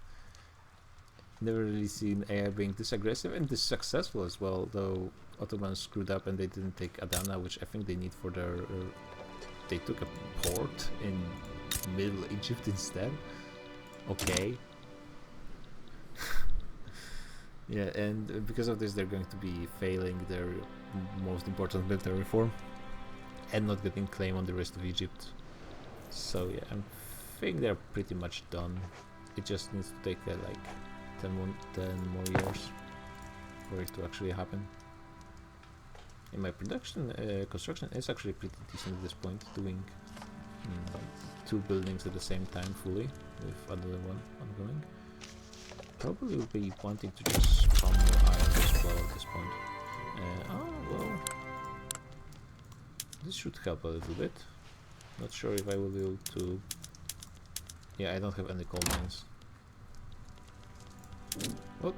Speaker 1: Never really seen AI being this aggressive and this successful as well, though Ottomans screwed up and they didn't take Adana, which I think they need for their... they took a port in Middle Egypt instead. Okay. Yeah, and because of this they're going to be failing their most important military reform and not getting claim on the rest of Egypt. So yeah, I think they're pretty much done. It just needs to take like 10 more years for it to actually happen. In my production, construction is actually pretty decent at this point, doing 2 buildings at the same time fully, with another one ongoing. Probably will be wanting to just spam more iron as well at this point. Oh well, this should help a little bit. Not sure if I will be able to... Yeah, I don't have any coal mines. Well,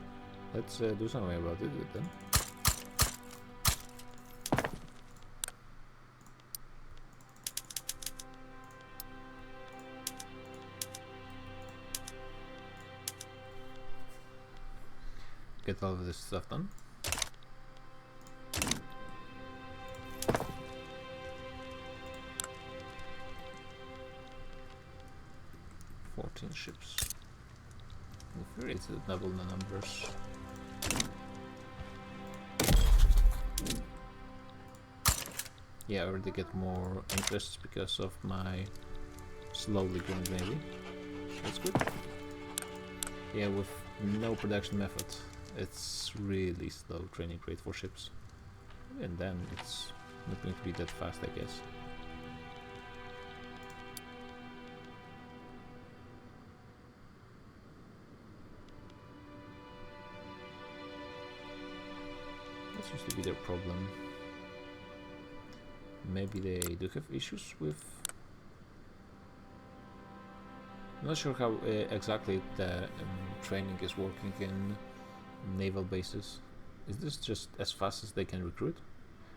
Speaker 1: let's do something about it then. get all of this stuff done. Ships. In theory, it's double the numbers. Yeah, I already get more interests because of my slowly growing navy. That's good. Yeah, with no production method, it's really slow training rate for ships. And then it's not going to be that fast, I guess. Seems to be their problem. Maybe they do have issues with... I'm not sure how exactly the training is working in naval bases. Is this just as fast as they can recruit?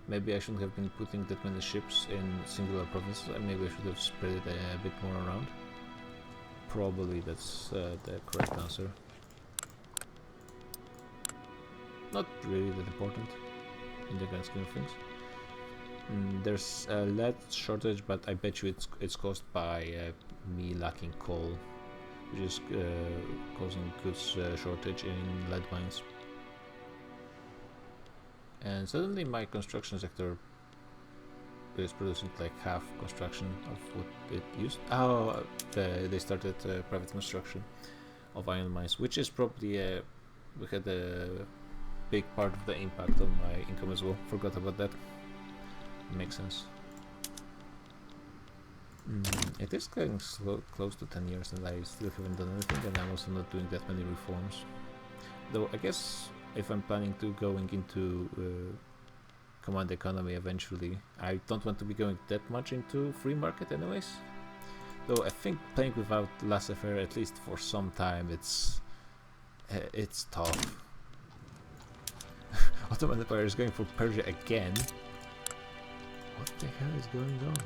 Speaker 1: Maybe I shouldn't have been putting that many ships in singular provinces, and maybe I should have spread it a bit more around. Probably that's the correct answer. Not really that important in the grand scheme of things. There's a lead shortage, but I bet you it's caused by me lacking coal, which is causing goods shortage in lead mines. And suddenly my construction sector is producing like half construction of what it used. Oh, they started private construction of iron mines, which is probably we had a big part of the impact on my income as well. Forgot about that. Makes sense. It is getting close to 10 years and I still haven't done anything, and I'm also not doing that many reforms. Though I guess if I'm planning to going into command economy eventually, I don't want to be going that much into free market anyways. Though I think playing without laissez-faire, at least for some time, it's tough. Ottoman Empire is going for Persia again. What the hell is going on?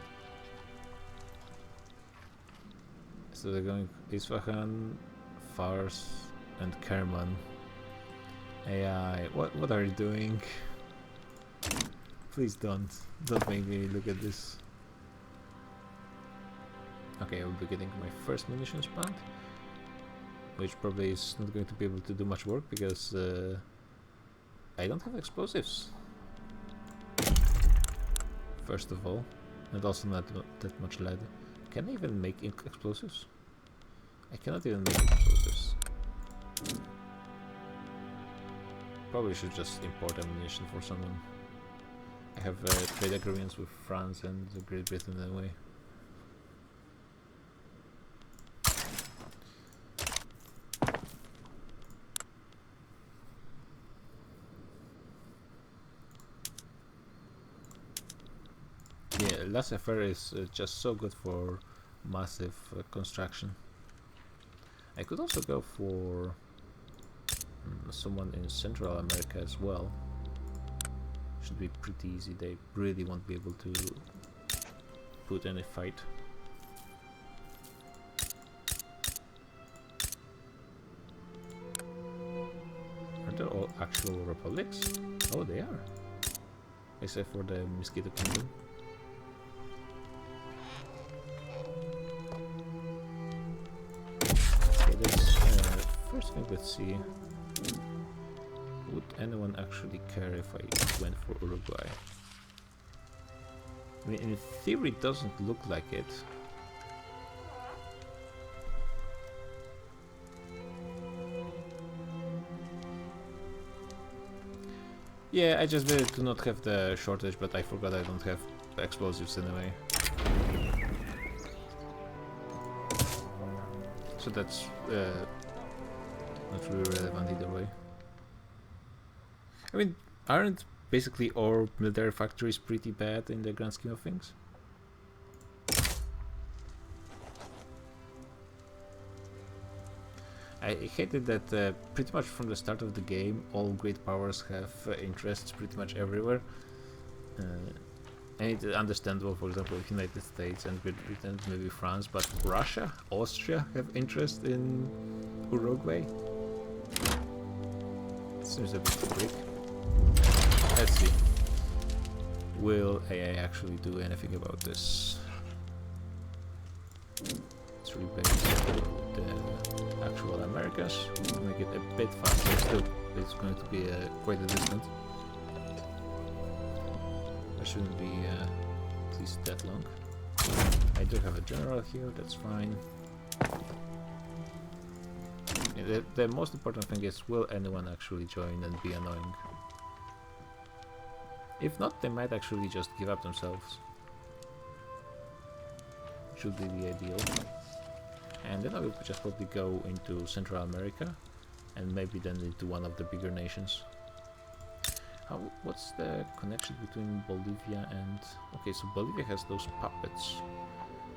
Speaker 1: So they're going Isfahan, Fars, and Kerman. AI, what are you doing? Please don't make me look at this. Okay, I will be getting my first munitions plant, which probably is not going to be able to do much work because I don't have explosives. First of all, and also not that much lead. Can I even make explosives? I cannot even make explosives. Probably should just import ammunition for someone. I have trade agreements with France and Great Britain anyway. Yeah, laissez-faire is just so good for massive construction. I could also go for someone in Central America as well. Should be pretty easy. They really won't be able to put any fight. Are they all actual republics? Oh, they are. Except for the Mosquito Kingdom. Okay, first thing, let's see. Would anyone actually care if I went for Uruguay? I mean, in theory it doesn't look like it. Yeah, I just did it to not have the shortage, but I forgot I don't have explosives anyway. So that's not really relevant either way. I mean, aren't basically all military factories pretty bad in the grand scheme of things? I hated that pretty much from the start of the game, all great powers have interests pretty much everywhere. And it's understandable, for example, United States and Great Britain, maybe France, but Russia, Austria have interest in Uruguay. seems a bit quick. Let's see. Will AI actually do anything about this? Let's rebase the actual Americas to make it a bit faster. Still, it's going to be quite a distance. That shouldn't be at least that long. I do have a general here, that's fine. Yeah, the most important thing is, will anyone actually join and be annoying? If not, they might actually just give up themselves. Should be the ideal. And then I will just probably go into Central America and maybe then into one of the bigger nations. What's the connection between Bolivia and... Okay, so Bolivia has those puppets.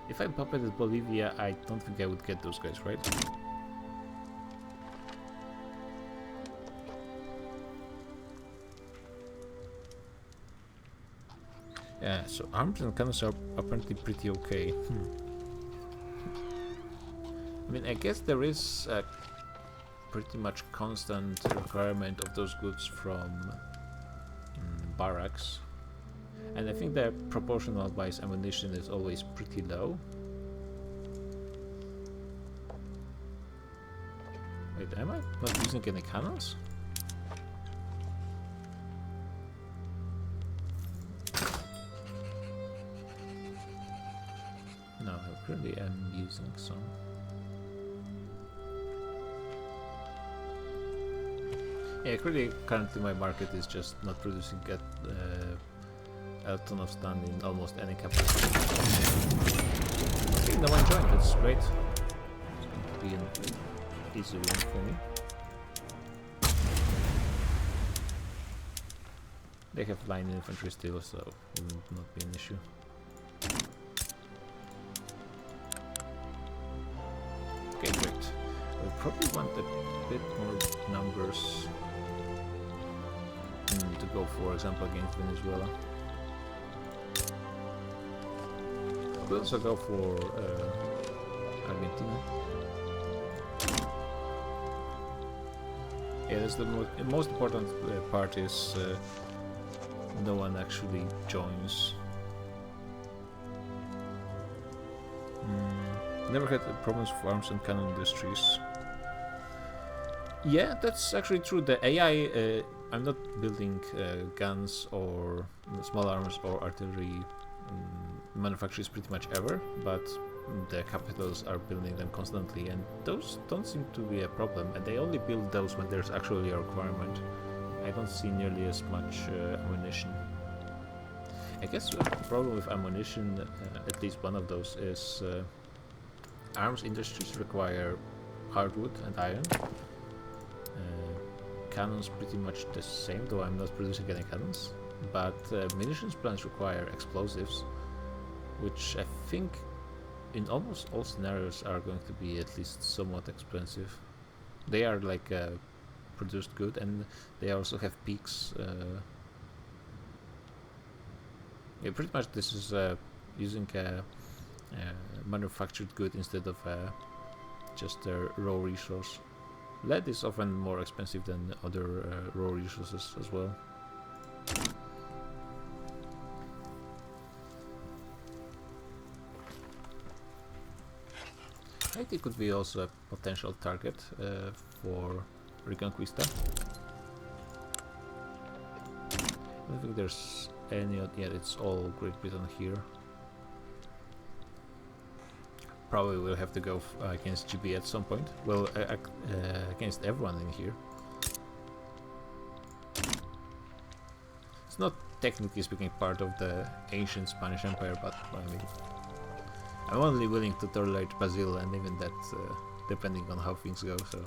Speaker 1: If I puppeted Bolivia, I don't think I would get those guys, right? Yeah, so arms and cannons are apparently pretty okay. I mean, I guess there is a pretty much constant requirement of those goods from barracks. And I think the proportional wise ammunition is always pretty low. Wait, am I not using any cannons? No, I really am using some. Yeah, really, currently my market is just not producing a ton of stun in almost any capacity. Okay, no one joined, that's great. It's going to be an easy win for me. They have line infantry still, so it will not be an issue. Okay, great. We probably want a bit more numbers to go, for example, against Venezuela. We'll also go for Argentina. Yeah, that's the most important part is no one actually joins. Never had problems with arms and cannon industries. Yeah, that's actually true. The AI, I'm not building guns or small arms or artillery manufacturers pretty much ever, but the capitals are building them constantly, and those don't seem to be a problem, and they only build those when there's actually a requirement. I don't see nearly as much ammunition. I guess the problem with ammunition, at least one of those, is arms industries require hardwood and iron. Cannons pretty much the same, though I'm not producing any cannons. But munitions plants require explosives, which I think in almost all scenarios are going to be at least somewhat expensive. They are like produced good, and they also have peaks. Yeah, pretty much this is using a manufactured good instead of just a raw resource. Lead is often more expensive than other raw resources as well. Haiti could be also a potential target for Reconquista. I don't think there's any... yeah, it's all Great Britain here. Probably will have to go against GB at some point. Well, against everyone in here. It's not technically speaking part of the ancient Spanish Empire, but I mean, I'm only willing to tolerate Brazil, and even that depending on how things go. So,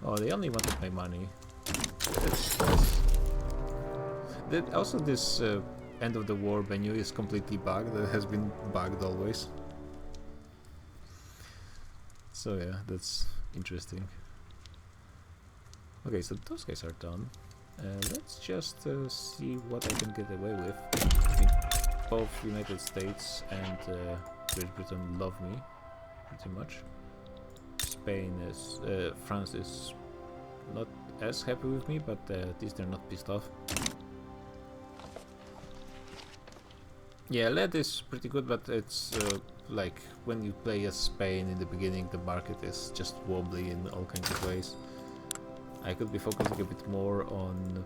Speaker 1: oh, they only wanted my money. That's nice. Also, this end of the war menu is completely bugged. It has been bugged always. So yeah, that's interesting. Okay, so those guys are done. Let's just see what I can get away with. I mean, both United States and Great Britain love me, pretty much. Spain is... France is not as happy with me, but at least they're not pissed off. Yeah, lead is pretty good, but it's like when you play as Spain in the beginning, the market is just wobbly in all kinds of ways. I could be focusing a bit more on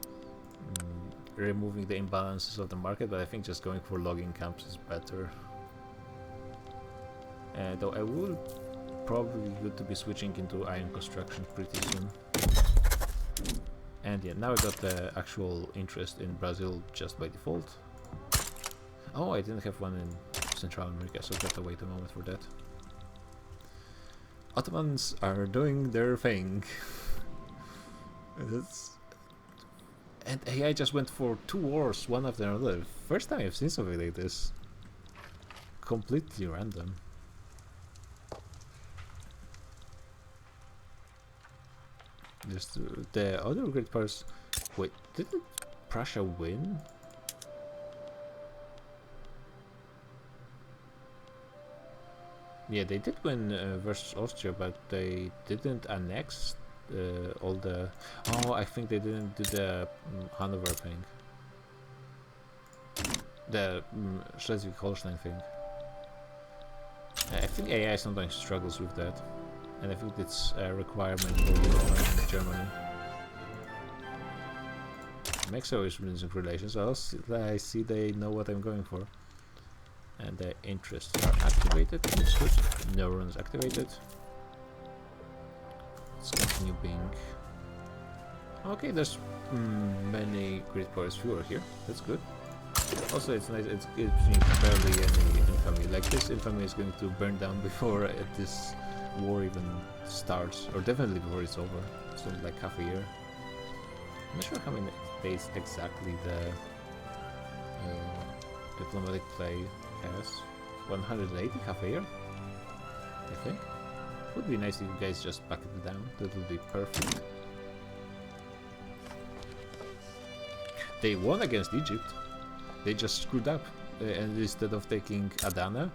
Speaker 1: removing the imbalances of the market, but I think just going for logging camps is better. Though I will probably good to be switching into iron construction pretty soon. And yeah, now I got the actual interest in Brazil just by default. Oh, I didn't have one in Central America, so I got to wait a moment for that. Ottomans are doing their thing. And AI just went for 2 wars, one after another. First time I've seen something like this. Completely random. Just the other great parts. Wait, didn't Prussia win? Yeah, they did win versus Austria, but they didn't annex all the... Oh, I think they didn't do the Hanover thing. The Schleswig-Holstein thing. I think AI sometimes struggles with that. And I think it's a requirement for Germany. Mexico is losing relations, I see they know what I'm going for. And the interests are activated, that's good. Neurons activated. Let's continue being... Okay, there's many great powers fewer here, that's good. Also, it's nice, it's gives me barely any infamy. Like, this infamy is going to burn down before this war even starts, or definitely before it's over. So, like half a year. I'm not sure how many days exactly the diplomatic play has. 180, half a year, I think. Would be nice if you guys just back it down. That would be perfect. They won against Egypt. They just screwed up, and instead of taking Adana,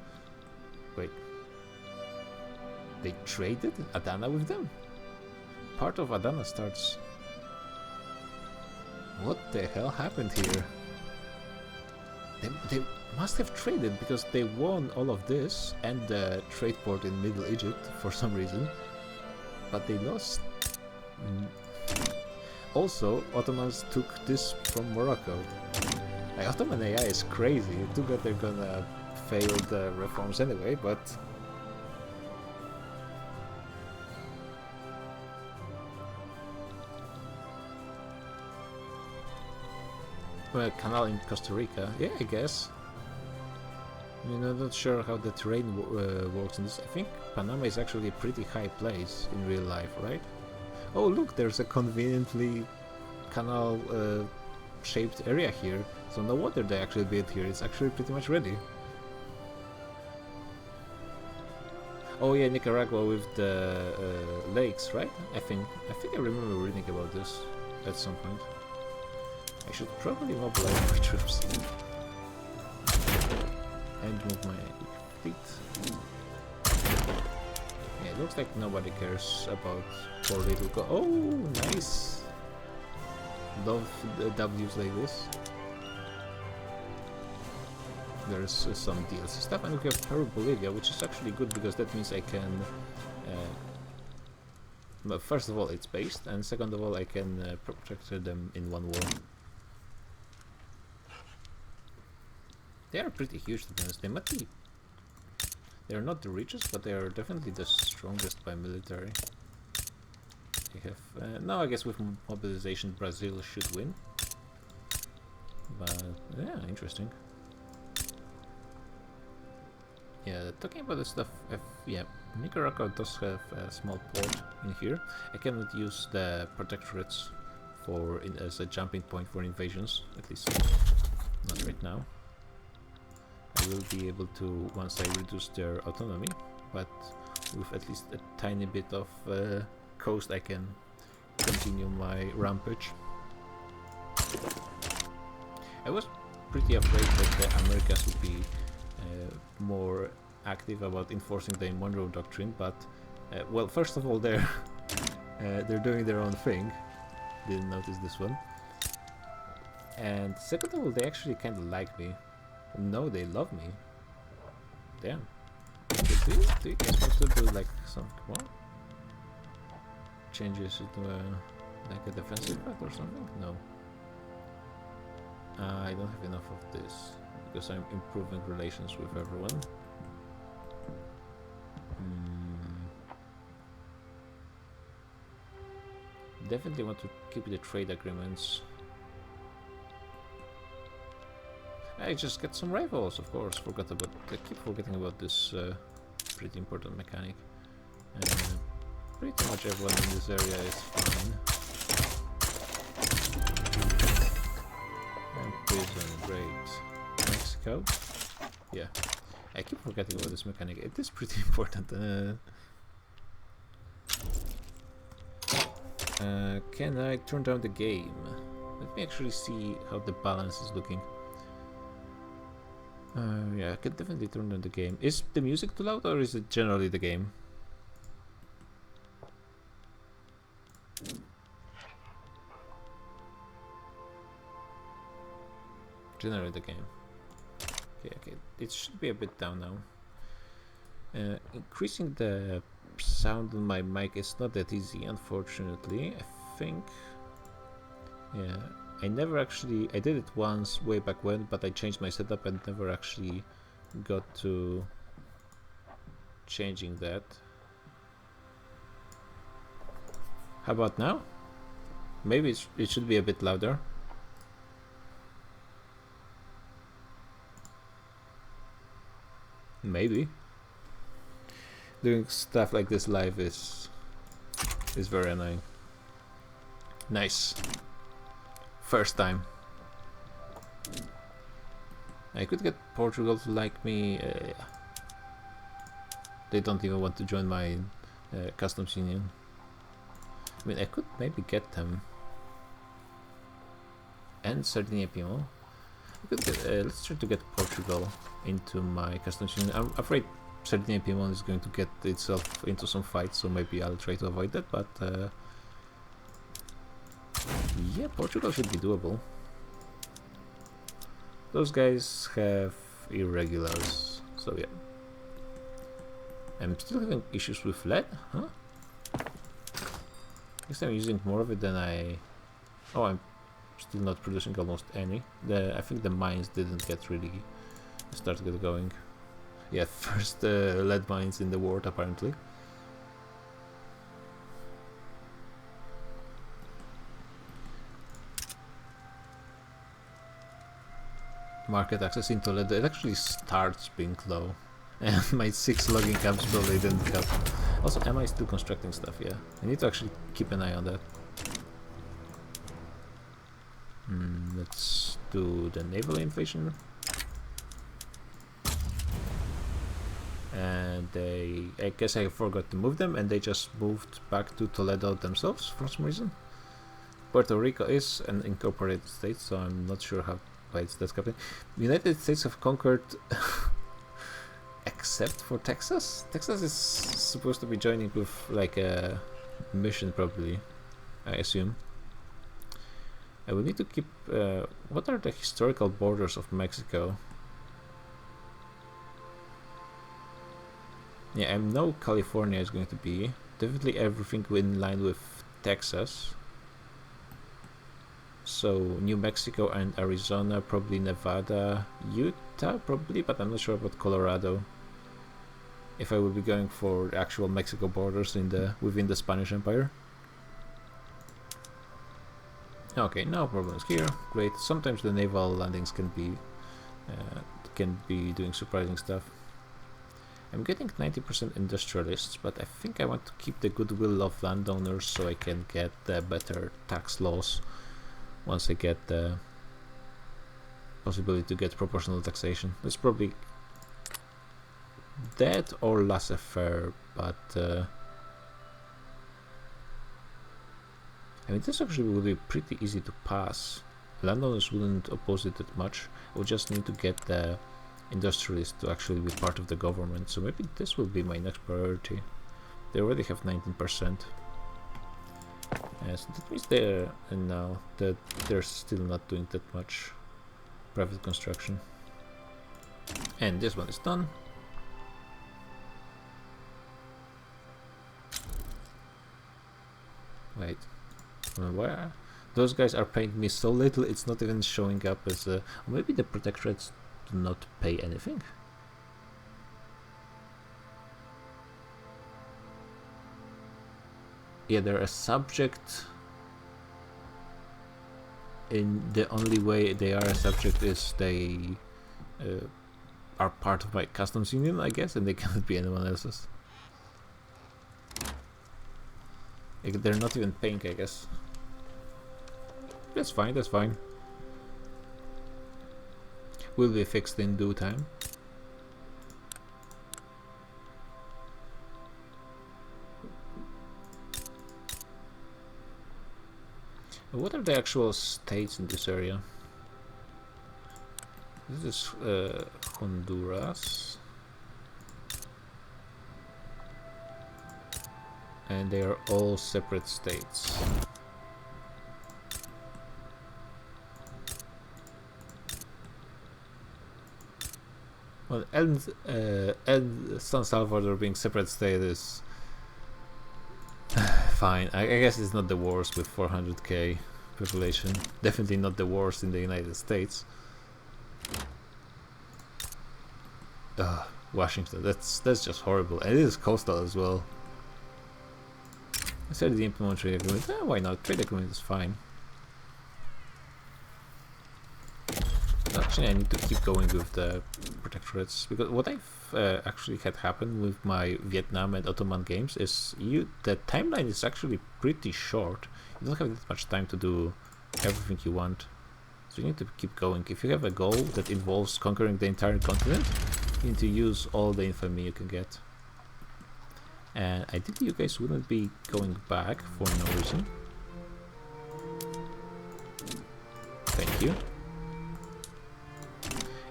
Speaker 1: wait, they traded Adana with them. Part of Adana starts. What the hell happened here? They must have traded because they won all of this and the trade port in Middle Egypt for some reason, but they lost. Also, Ottomans took this from Morocco. Like, Ottoman AI is crazy. Too bad they're gonna fail the reforms anyway, but... Well, canal in Costa Rica, yeah, I guess. I mean, I'm not sure how the terrain works in this. I think Panama is actually a pretty high place in real life, right? Oh look, there's a conveniently canal shaped area here, so no wonder they actually built here. It's actually pretty much ready. Oh yeah, Nicaragua with the lakes, right? I think I remember reading about this at some point. I should probably mobilize my troops and move my fleet. Yeah, it looks like nobody cares about poor little oh, nice! Love W's like this. There's some DLC stuff, and we have Peru, Bolivia, which is actually good because that means I can... well, first of all, it's based, and second of all, I can protect them in one war. They are pretty huge, to be honest. They might be... They are not the richest, but they are definitely the strongest by military. They have... now I guess with mobilization Brazil should win. But yeah, interesting. Yeah, talking about this stuff, yeah, Nicaragua does have a small port in here. I cannot use the protectorates for as a jumping point for invasions, at least not right now. I will be able to once I reduce their autonomy, but with at least a tiny bit of coast I can continue my rampage. I was pretty afraid that the Americas would be more active about enforcing the Monroe Doctrine, but well, first of all, their they're doing their own thing. Didn't notice this one. And second of all, they actually kind of like me. No, they love me. Damn. Do you guys want to do like some more changes into like a defensive pact or something? No. I don't have enough of this because I'm improving relations with everyone. Definitely want to keep the trade agreements. I just get some rivals, of course. I keep forgetting about this pretty important mechanic. Pretty much everyone in this area is fine. And prison, great. Mexico? Yeah. I keep forgetting about this mechanic. It is pretty important. Can I turn down the game? Let me actually see how the balance is looking. Yeah, I can definitely turn down the game. Is the music too loud or is it generally the game? Generally the game. Okay, it should be a bit down now. Increasing the sound on my mic is not that easy, unfortunately. I think... Yeah, I did it once way back when, but I changed my setup and never actually got to changing that. How about now? Maybe it should be a bit louder. Maybe. Doing stuff like this live is very annoying. Nice. First time. I could get Portugal to like me. They don't even want to join my customs union. I mean, I could maybe get them. And Sardinia Piedmont. Let's try to get Portugal into my customs union. I'm afraid Sardinia Piedmont is going to get itself into some fights, so maybe I'll try to avoid that, but yeah, Portugal should be doable. Those guys have irregulars, so yeah. I'm still having issues with lead, huh? I guess I'm using more of it than I... Oh, I'm still not producing almost any. I think the mines didn't get really started going. Yeah, first lead mines in the world apparently. Market access into lead, it actually starts being low. And my 6 logging camps probably didn't help. Also, am I still constructing stuff? Yeah, I need to actually keep an eye on that. Let's do the naval invasion. And I guess I forgot to move them and they just moved back to Toledo themselves for some reason. Puerto Rico is an incorporated state, so I'm not sure why it's that happening. United States have conquered except for Texas. Texas is supposed to be joining with like a mission probably, I assume. I will need to keep... what are the historical borders of Mexico? Yeah, I know California is going to be. Definitely everything in line with Texas. So New Mexico and Arizona, probably Nevada, Utah probably, but I'm not sure about Colorado. If I will be going for the actual Mexico borders within the Spanish Empire. Okay, no problems here. Great. Sometimes the naval landings can be doing surprising stuff. I'm getting 90% industrialists, but I think I want to keep the goodwill of landowners so I can get better tax laws once I get the possibility to get proportional taxation. It's probably that or laissez-faire, but I mean, this actually would be pretty easy to pass. Landowners wouldn't oppose it that much. I would just need to get the industrialists to actually be part of the government, so maybe this will be my next priority. They already have 19%. So that means they're, and now that they're still not doing that much private construction. And this one is done. Wait, where? Those guys are paying me so little, it's not even showing up as a... Maybe the protectorates do not pay anything? Yeah, they're a subject. In the only way they are a subject is they are part of my customs union, I guess, and they cannot be anyone else's. Like, they're not even paying, I guess. That's fine, that's fine. Will be fixed in due time. What are the actual states in this area? This is Honduras. And they are all separate states. Well, and San Salvador being separate state is fine. I guess it's not the worst with 400k population. Definitely not the worst in the United States. Washington, that's just horrible. And it is coastal as well. I said the implement trade agreement. Why not? Trade agreement is fine. Actually, I need to keep going with the protectorates, because what I've actually had happen with my Vietnam and Ottoman games is the timeline is actually pretty short. You don't have that much time to do everything you want, so you need to keep going. If you have a goal that involves conquering the entire continent, you need to use all the infamy you can get. And ideally you guys wouldn't be going back for no reason. Thank you.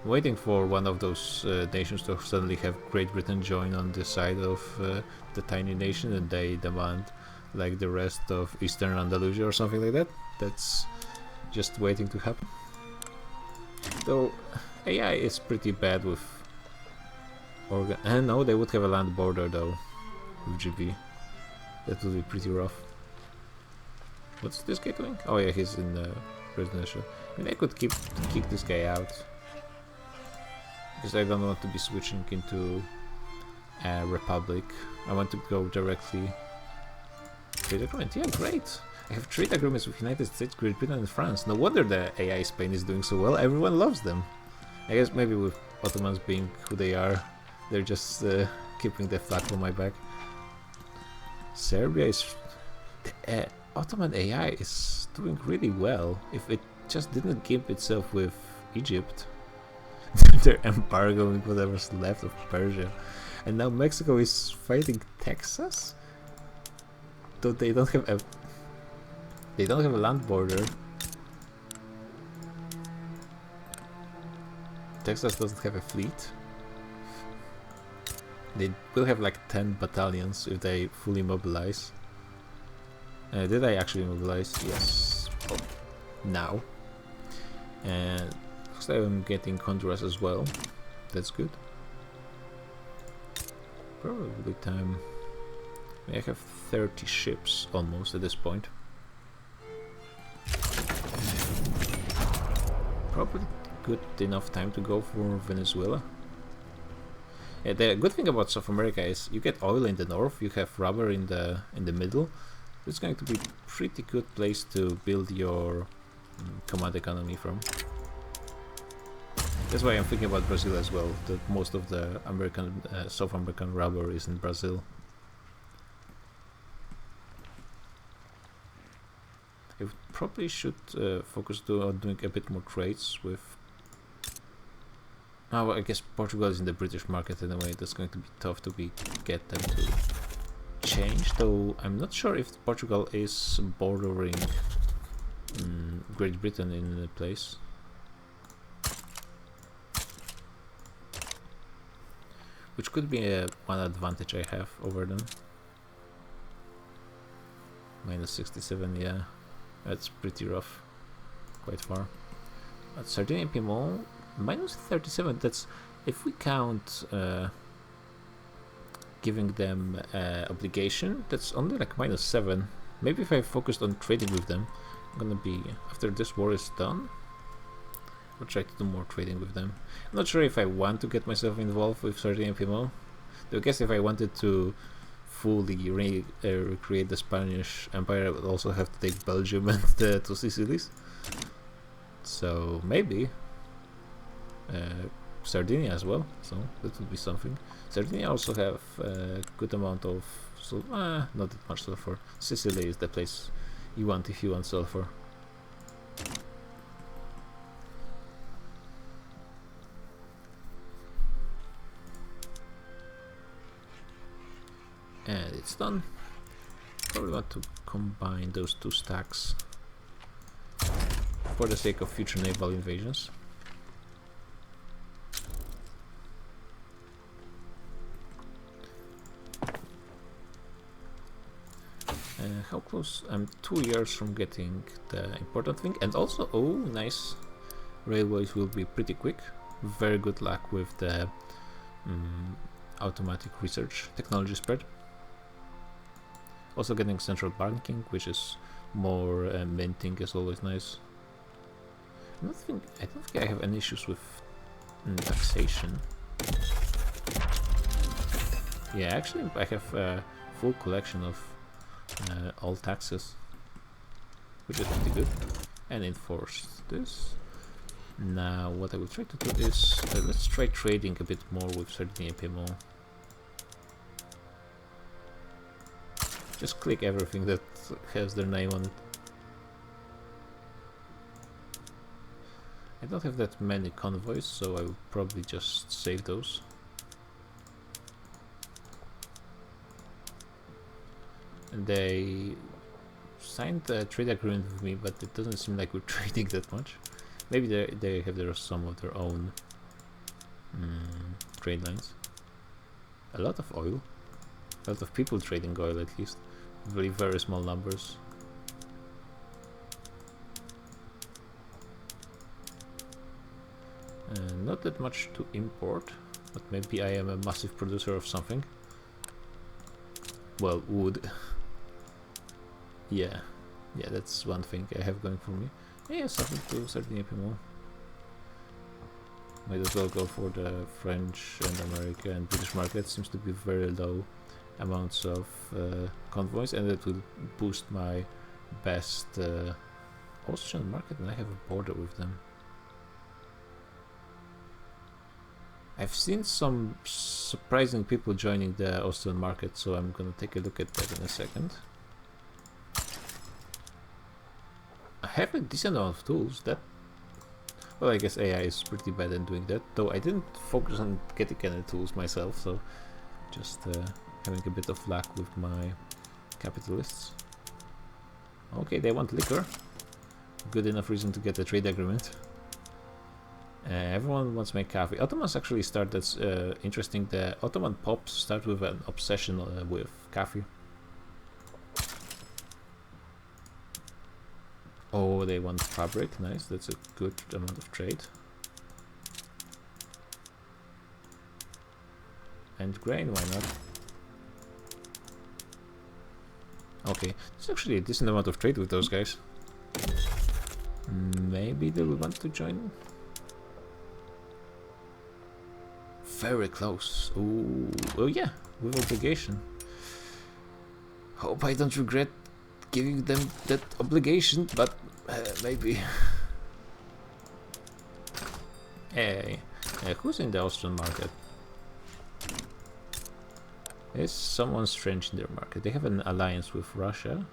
Speaker 1: Waiting for one of those nations to suddenly have Great Britain join on the side of the tiny nation, and they demand like the rest of Eastern Andalusia or something like that. That's just waiting to happen. Though AI is pretty bad with no, they would have a land border though with GB. That would be pretty rough. What's this guy doing? Oh yeah, he's in presidential. I mean, I could kick this guy out, because I don't want to be switching into a republic. I want to go directly trade agreement. Yeah, great. I have trade agreements with United States, Great Britain, and France. No wonder the AI Spain is doing so well. Everyone loves them. I guess maybe with Ottomans being who they are, they're just keeping the flag on my back. Serbia is... The Ottoman AI is doing really well. If it just didn't keep itself with Egypt, they're embargoing whatever's left of Persia. And now Mexico is fighting Texas? Though they don't have a land border. Texas doesn't have a fleet. They will have like 10 battalions if they fully mobilize. Did I actually mobilize? Yes. Oh, now. And looks like I'm getting Honduras as well. That's good. Probably time. I have 30 ships almost at this point. Probably good enough time to go for Venezuela. Yeah, the good thing about South America is you get oil in the north, you have rubber in the middle. It's going to be a pretty good place to build your command economy from. That's why I'm thinking about Brazil as well. That most of the South American rubber is in Brazil. I probably should focus on doing a bit more trades with... Oh, well, I guess Portugal is in the British market anyway. That's going to be tough to get them to change. Though I'm not sure if Portugal is bordering Great Britain in a place. Which could be one advantage I have over them. Minus 67, yeah. That's pretty rough. Quite far. But Sardinia Piedmont, minus 37, that's... If we count giving them obligation, that's only like minus 7. Maybe if I focused on trading with them, I'm gonna be... After this war is done, I'll try to do more trading with them. I'm not sure if I want to get myself involved with Sardinia Piedmont. I guess if I wanted to fully recreate the Spanish Empire, I would also have to take Belgium and the two Sicilies. So maybe Sardinia as well. So that would be something. Sardinia also have a good amount of not that much sulfur. Sicily is the place you want if you want sulfur. And it's done. Probably want to combine those two stacks for the sake of future naval invasions. How close? I'm 2 years from getting the important thing, and also, oh, nice. Railways will be pretty quick. Very good luck with the automatic research technology spread. Also getting central banking, which is more minting, is always nice. I don't think I have any issues with taxation. Yeah, actually I have a full collection of all taxes, which is pretty good. And enforce this. Now what I will try to do is let's try trading a bit more with Sardinia Piedmont. Just click everything that has their name on it. I don't have that many convoys, so I will probably just save those. And they signed a trade agreement with me, but it doesn't seem like we're trading that much. Maybe they have some of their own trade lines. A lot of oil. A lot of people trading oil, at least. Very small numbers. Not that much to import, but maybe I am a massive producer of something. Well, wood. Yeah, that's one thing I have going for me. Yeah, something to Sardinia Piedmont. Might as well go for the French and American and British market. Seems to be very low amounts of convoys, and it will boost my best Austrian market, and I have a border with them. I've seen some surprising people joining the Austrian market, so I'm gonna take a look at that in a second. I have a decent amount of tools. That, well, I guess AI is pretty bad at doing that, though I didn't focus on getting any tools myself, so just having a bit of luck with my capitalists. Okay, they want liquor. Good enough reason to get a trade agreement. Everyone wants to make coffee. Ottomans actually start, that's interesting, the Ottoman pops start with an obsession with coffee. Oh, they want fabric, nice, that's a good amount of trade. And grain, why not? Okay, it's actually a decent amount of trade with those guys. Maybe they will want to join. Very close. Ooh. Oh yeah, with obligation. Hope I don't regret giving them that obligation, but maybe. Hey, who's in the Austrian market? There's someone strange in their market. They have an alliance with Russia.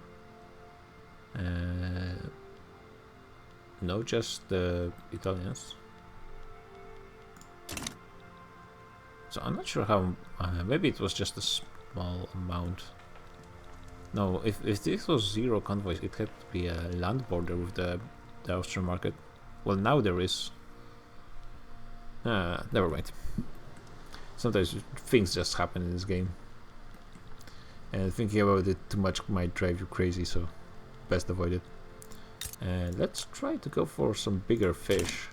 Speaker 1: No, just the Italians. So I'm not sure how. Maybe it was just a small amount. No, if this was 0 convoys, it had to be a land border with the Austrian market. Well, now there is. Never mind. Sometimes things just happen in this game. And thinking about it too much might drive you crazy, so best avoid it. And let's try to go for some bigger fish.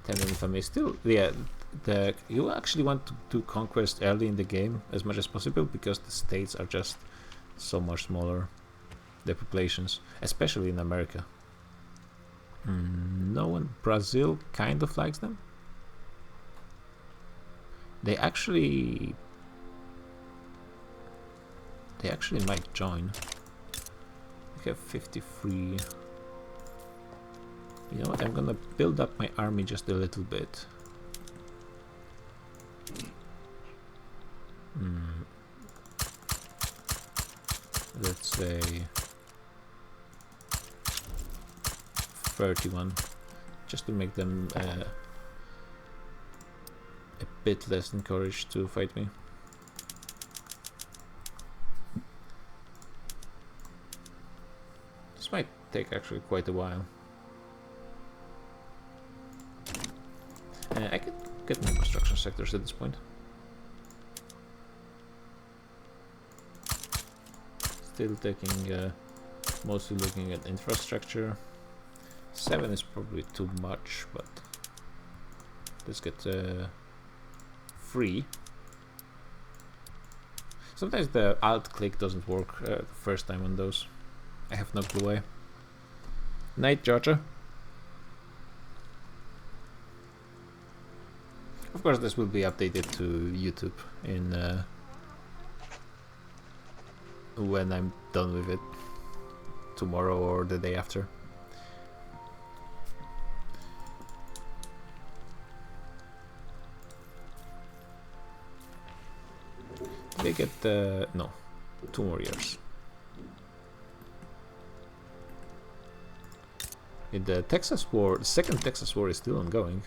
Speaker 1: And then if I may still, yeah, you actually want to do conquest early in the game as much as possible, because the states are just so much smaller, the populations, especially in America. No one, Brazil kind of likes them. They actually might join. We have 53. You know what, I'm gonna build up my army just a little bit. Let's say 31, just to make them a bit less encouraged to fight me. This might take actually quite a while. I could get more construction sectors at this point. Still taking, mostly looking at infrastructure. 7 is probably too much, but let's get 3. Sometimes the alt click doesn't work the first time on those. I have no clue why. Night, Georgia. Of course, this will be updated to YouTube in when I'm done with it, tomorrow or the day after. They get no, 2 more years. In the Texas War, the second Texas War is still ongoing.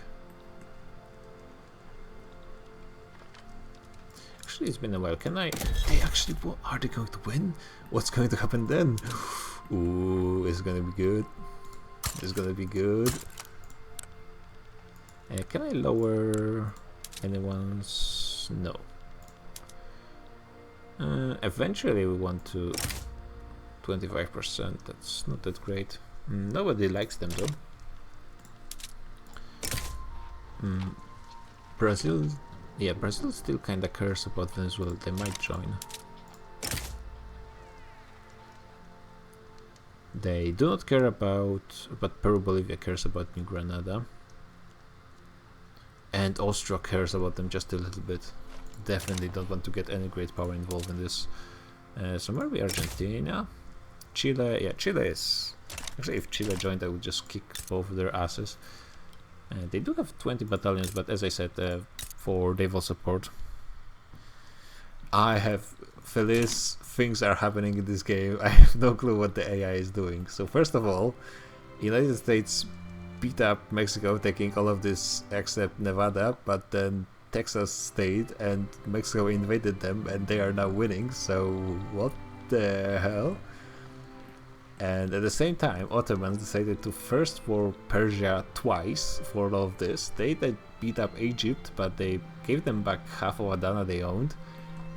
Speaker 1: Actually, it's been a while. Can I? They actually, what are they going to win? What's going to happen then? Ooh, it's gonna be good. It's gonna be good. Can I lower anyone's? No. Eventually, we want to 25%. That's not that great. Nobody likes them though. Brazil. Yeah, Brazil still kinda cares about Venezuela. They might join. They do not care about, but Peru, Bolivia cares about New Granada. And Austria cares about them just a little bit. Definitely don't want to get any great power involved in this. So maybe Argentina? Chile, yeah, Chile is... Actually, if Chile joined, I would just kick both of their asses. They do have 20 battalions, but as I said, for naval support. I have Feliz, things are happening in this game. I have no clue what the AI is doing. So first of all, United States beat up Mexico, taking all of this except Nevada, but then Texas stayed and Mexico invaded them and they are now winning. So what the hell? And at the same time, Ottomans decided to first war Persia twice for all of this. They beat up Egypt, but they gave them back half of Adana they owned,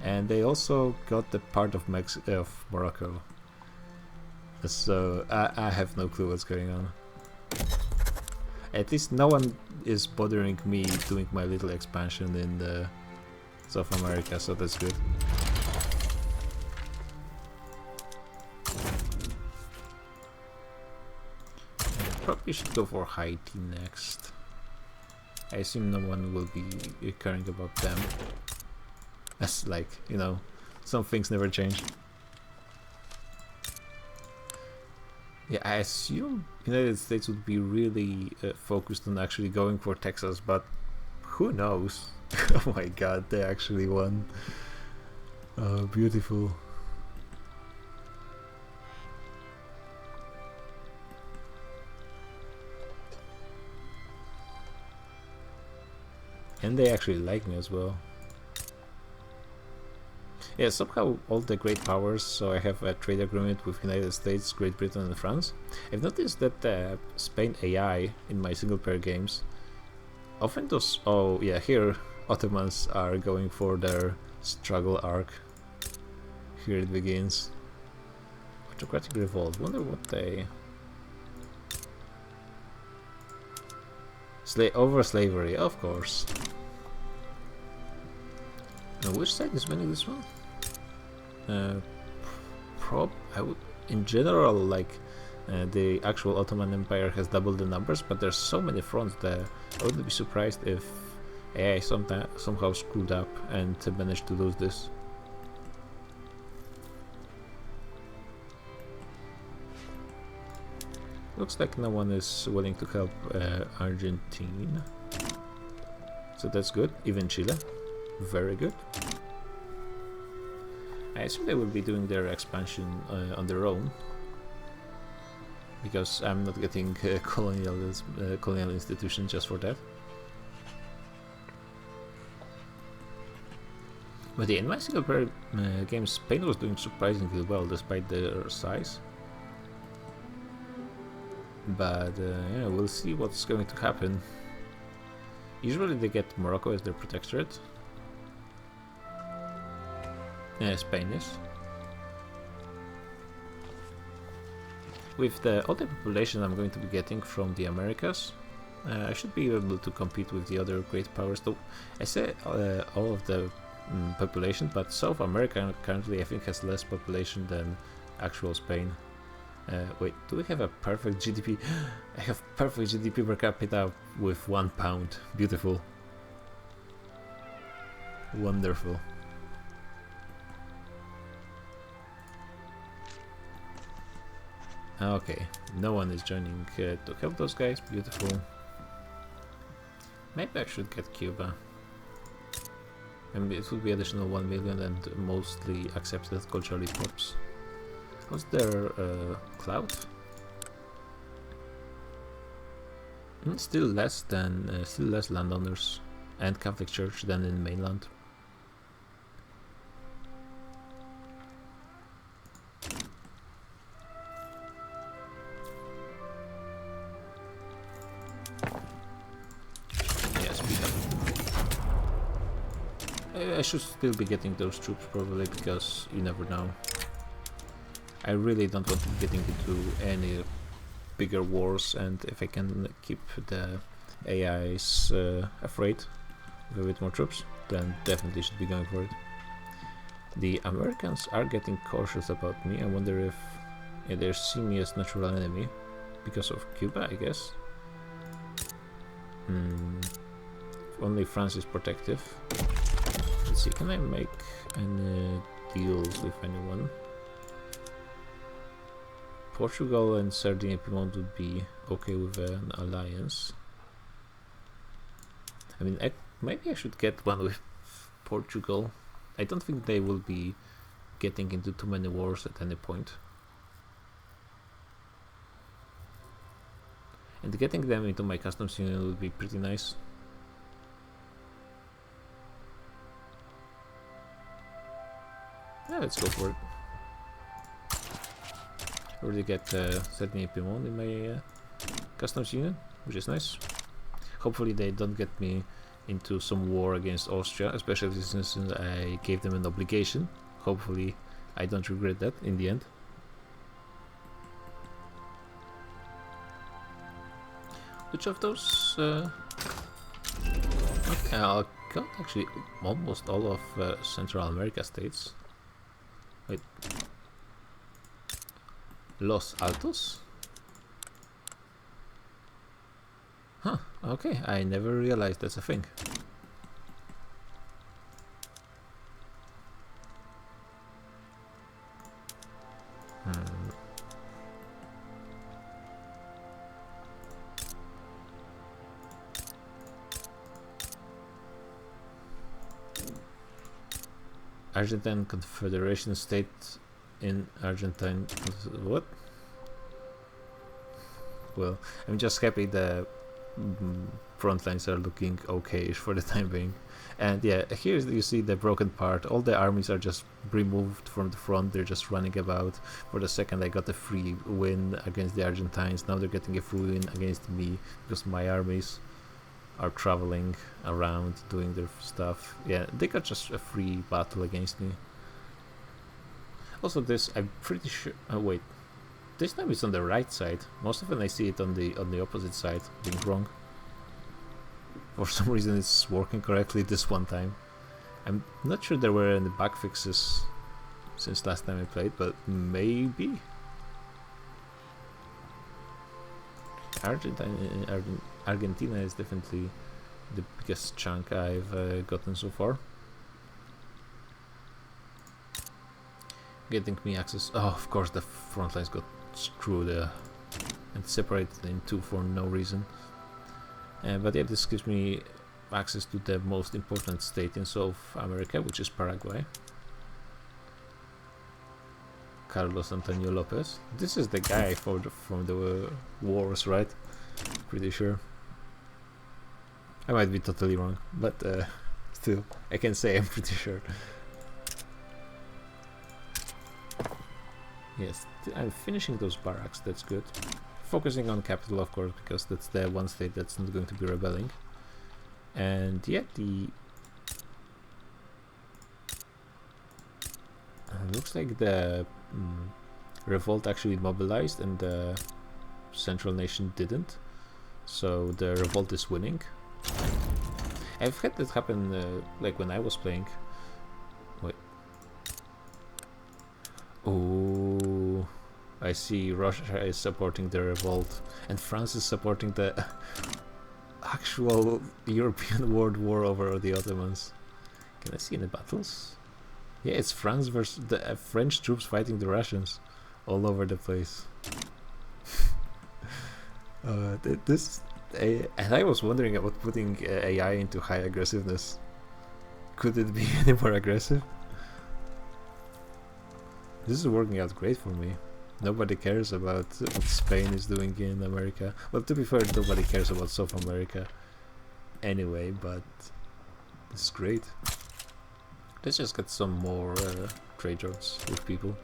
Speaker 1: and they also got the part of Morocco. So I have no clue what's going on. At least no one is bothering me doing my little expansion in South America, so that's good. Probably should go for Haiti next. I assume no one will be caring about them. As like, you know, some things never change. Yeah, I assume United States would be really focused on actually going for Texas, but who knows? Oh my god, they actually won. Oh, beautiful. And they actually like me as well. Yeah, somehow all the great powers, so I have a trade agreement with United States, Great Britain and France. I've noticed that Spain AI in my single player games often those... Oh yeah, here Ottomans are going for their struggle arc. Here it begins. Autocratic revolt. Wonder what they... over slavery, of course. Now, which side is winning this one? I would, in general, like the actual Ottoman Empire has doubled the numbers, but there's so many fronts that I wouldn't be surprised if AI somehow screwed up and managed to lose this. Looks like no one is willing to help Argentina, so that's good. Even Chile, very good. I assume they will be doing their expansion on their own, because I'm not getting colonial institution just for that. But in my single player games, Spain was doing surprisingly well despite their size. But yeah, we'll see what's going to happen. Usually they get Morocco as their protectorate. Spain is. With all the population I'm going to be getting from the Americas, I should be able to compete with the other great powers. Though I say all of the population, but South America currently I think has less population than actual Spain. Wait, do we have a perfect GDP? I have perfect GDP per capita with £1. Beautiful. Wonderful. Okay, no one is joining to help those guys. Beautiful. Maybe I should get Cuba. Maybe it would be additional 1 million and mostly accepted culturally pops. What's their clout? Still less landowners and Catholic Church than in mainland. I should still be getting those troops probably, because you never know. I really don't want to be getting into any bigger wars, and if I can keep the AIs afraid with a bit more troops, then definitely should be going for it. The Americans are getting cautious about me. I wonder if they see me as natural enemy because of Cuba, I guess. Only France is protective. Let's see, can I make any deals with anyone? Portugal and Sardinia Piedmont would be okay with an alliance. I mean, maybe I should get one with Portugal. I don't think they will be getting into too many wars at any point. And getting them into my customs union would be pretty nice. Yeah, let's go for it. Already get Sardinia Piedmont in my customs union, which is nice. Hopefully they don't get me into some war against Austria, especially since I gave them an obligation. Hopefully I don't regret that in the end. Which of those... okay, I'll got actually almost all of Central America states. Wait. Los Altos? Huh, okay, I never realized that's a thing. Argentine Confederation state in Argentine. What? Well, I'm just happy the front lines are looking okay for the time being. And yeah, here you see the broken part. All the armies are just removed from the front. They're just running about. For the second I got a free win against the Argentines. Now they're getting a free win against me because my armies are traveling around doing their stuff. Yeah, they got just a free battle against me. Also, this I'm pretty sure. Oh wait, this time it's on the right side. Most often I see it on the opposite side, being wrong. For some reason, it's working correctly this one time. I'm not sure there were any bug fixes since last time I played, but maybe. Argentina is definitely the biggest chunk I've gotten so far. Getting me access. Oh, of course, the front lines got screwed and separated in two for no reason. But yeah, this gives me access to the most important state in South America, which is Paraguay. Carlos Antonio Lopez. This is the guy from the wars, right? Pretty sure. I might be totally wrong, but still, I can say I'm pretty sure. Yes, I'm finishing those barracks, that's good. Focusing on capital, of course, because that's the one state that's not going to be rebelling. And yeah, looks like the revolt actually mobilized and the central nation didn't. So the revolt is winning. I've had that happen like when I was playing. Wait. Oh, I see Russia is supporting the revolt and France is supporting the actual European world war over the Ottomans. Can I see any battles? Yeah, it's France versus the French troops fighting the Russians all over the place. And I was wondering about putting AI into high aggressiveness. Could it be any more aggressive? This is working out great for me. Nobody cares about what Spain is doing in America. Well, to be fair, nobody cares about South America anyway, but this is great. Let's just get some more trade routes with people.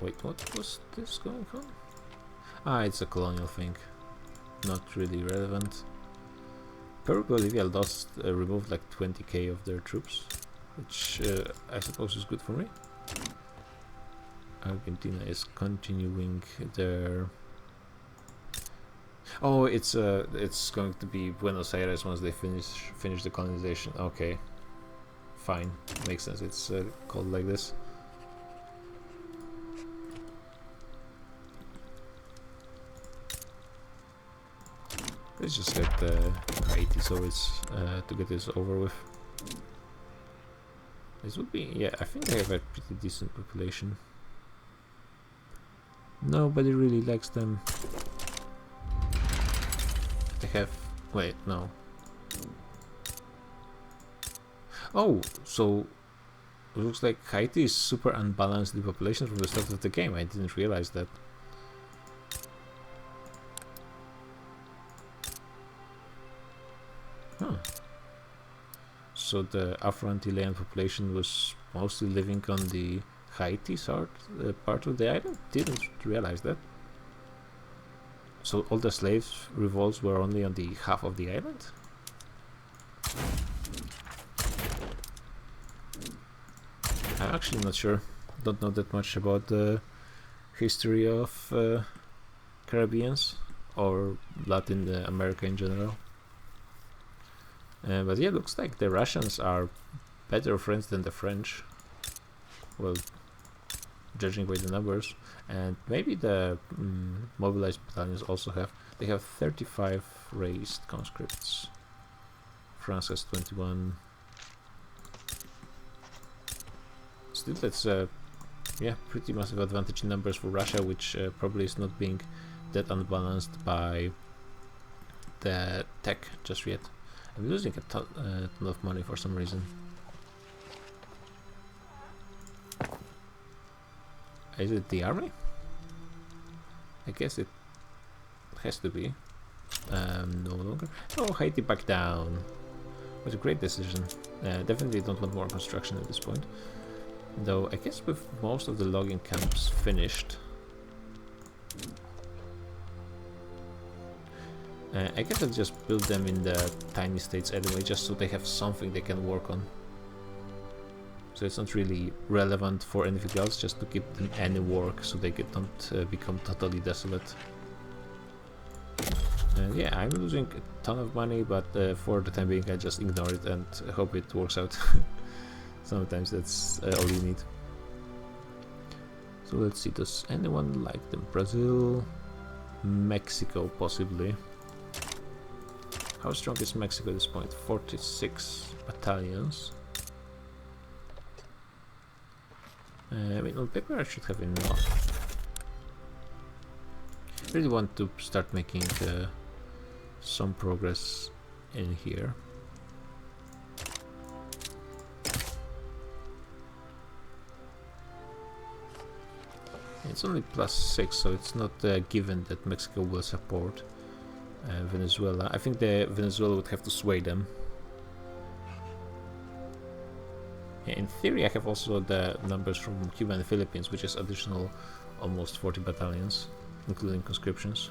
Speaker 1: Wait, what was this going on? Ah, it's a colonial thing. Not really relevant. Peru Bolivia lost, removed like 20k of their troops, which I suppose is good for me. Argentina is continuing their... Oh, it's going to be Buenos Aires once they finish the colonization. Okay, fine, makes sense. It's called like this. Let's just get Haiti, so it's to get this over with. This would be, yeah, I think they have a pretty decent population. Nobody really likes them. They have, wait, no. Oh, so it looks like Haiti is super unbalanced in population from the start of the game. I didn't realize that. Huh. So the Afro-Antillean population was mostly living on the Haiti part of the island? Didn't realize that. So all the slaves revolts were only on the half of the island? I'm actually not sure. Don't know that much about the history of Caribbeans or Latin America in general. But yeah, looks like the Russians are better friends than the French. Well, judging by the numbers. And maybe the mobilized battalions also have... They have 35 raised conscripts. France has 21. Still, that's yeah, pretty massive advantage in numbers for Russia, which probably is not being that unbalanced by the tech just yet. I'm losing a ton of money for some reason. Is it the army? I guess it has to be. No longer. Oh, Haiti back down. It was a great decision. Definitely don't want more construction at this point. Though I guess with most of the logging camps finished. I guess I'll just build them in the tiny states anyway, just so they have something they can work on. So it's not really relevant for anything else, just to give them any work so they don't become totally desolate. And yeah, I'm losing a ton of money, but for the time being I just ignore it and hope it works out. Sometimes that's all you need. So let's see, does anyone like them? Brazil, Mexico possibly. How strong is Mexico at this point? 46 battalions. I mean, on paper I should have enough. I really want to start making some progress in here. It's only +6, so it's not given that Mexico will support Venezuela. I think Venezuela would have to sway them. Yeah, in theory I have also the numbers from Cuba and the Philippines, which is additional almost 40 battalions, including conscriptions.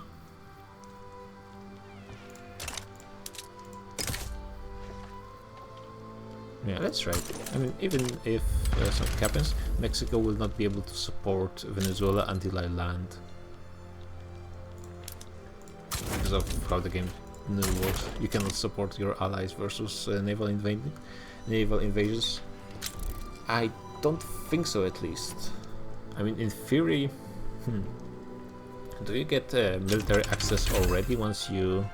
Speaker 1: Yeah, that's right. I mean, even if something happens, Mexico will not be able to support Venezuela until I land. Because of how the game works. You cannot support your allies versus naval invasions. I don't think so, at least. I mean, in theory... Do you get military access already once you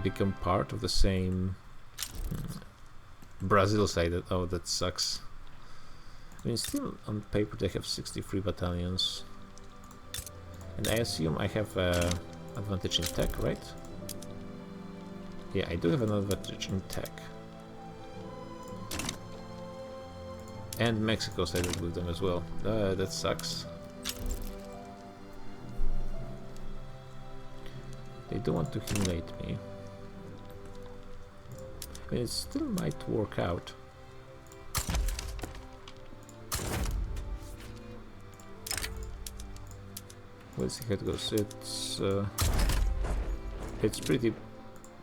Speaker 1: become part of the same... Brazil side? Oh, that sucks. I mean, still on paper they have 63 battalions. And I assume I have advantage in tech, right? Yeah, I do have an advantage in tech. And Mexico sided with them as well. That sucks. They don't want to humiliate me. I mean, it still might work out. Let's see how it goes. It's pretty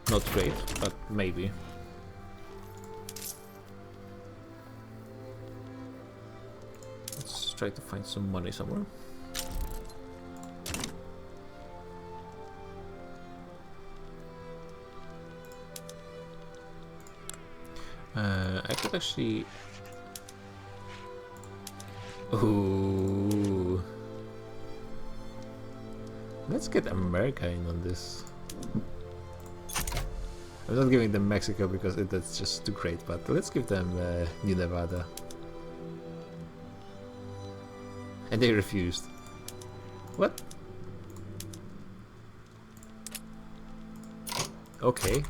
Speaker 1: not great, but maybe. Let's try to find some money somewhere. I could actually... Ooh. Let's get America in on this. I'm not giving them Mexico because that's just too great, but let's give them New Nevada. And they refused. What? Okay.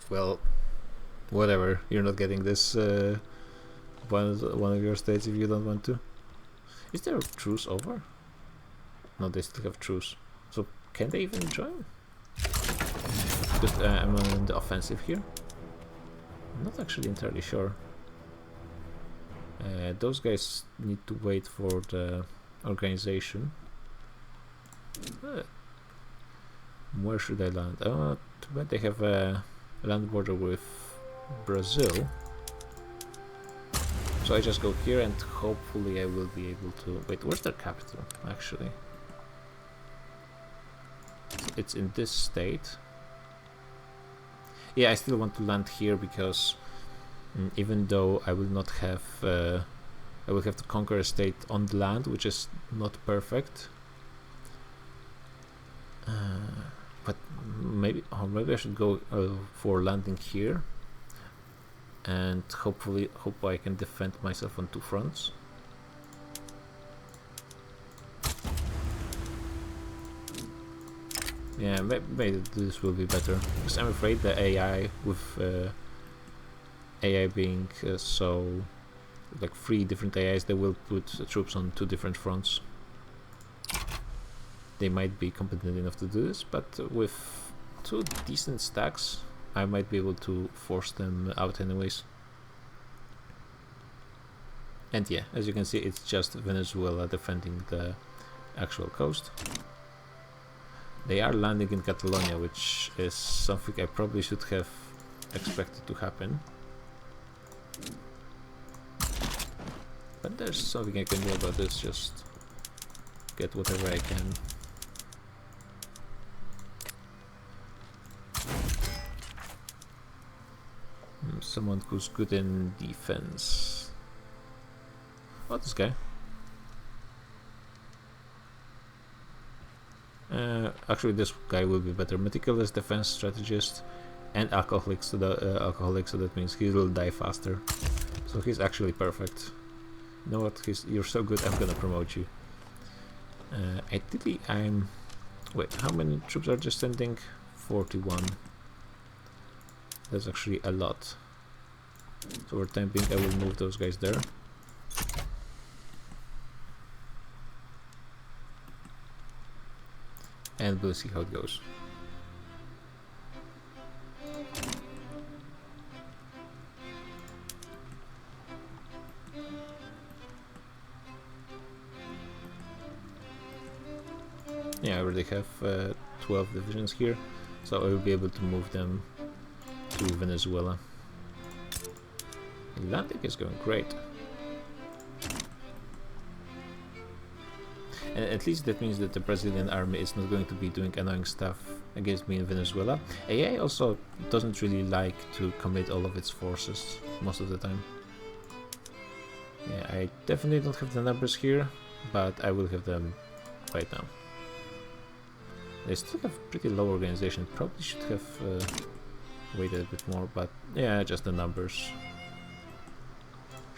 Speaker 1: Well, whatever. You're not getting this one of your states if you don't want to. Is there a truce over? No, they still have truce. So can they even join? Because I'm on the offensive here. I'm not actually entirely sure. Those guys need to wait for the organization. Where should I land? Oh, too bad they have a land border with Brazil. So I just go here and hopefully I will be able to... Wait, where's their capital, actually? It's in this state. Yeah, I still want to land here because even though I will not have... I will have to conquer a state on the land, which is not perfect. But maybe I should go for landing here. And hope I can defend myself on two fronts. Yeah, maybe this will be better, because I'm afraid the AI, with AI being so like 3 different AIs, they will put troops on 2 different fronts. They might be competent enough to do this, but with 2 decent stacks I might be able to force them out anyways. And yeah, as you can see, it's just Venezuela defending the actual coast. They are landing in Catalonia, which is something I probably should have expected to happen. But there's something I can do about this, just get whatever I can. Someone who's good in defense. Oh, this guy. Actually, this guy will be better. Meticulous defense strategist and alcoholic, so that means he will die faster. So he's actually perfect. You know what? You're so good. I'm gonna promote you. Ideally, wait, how many troops are just sending? 41. That's actually a lot. So for time being, I will move those guys there. And we'll see how it goes. Yeah, I already have 12 divisions here, so I will be able to move them to Venezuela. Atlantic is going great. And at least that means that the Brazilian army is not going to be doing annoying stuff against me in Venezuela. AI also doesn't really like to commit all of its forces most of the time. Yeah, I definitely don't have the numbers here, but I will have them right now. They still have pretty low organization, probably should have waited a bit more, but yeah, just the numbers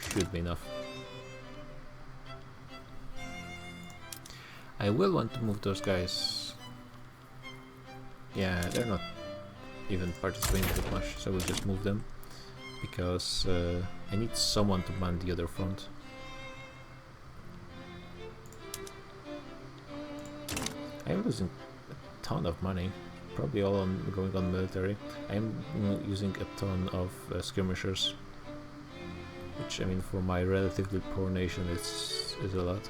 Speaker 1: should be enough. I will want to move those guys. Yeah, they're not even participating that much, so we'll just move them because I need someone to man the other front. I'm losing a ton of money, probably all going on military. I'm using a ton of skirmishers, which I mean for my relatively poor nation is a lot.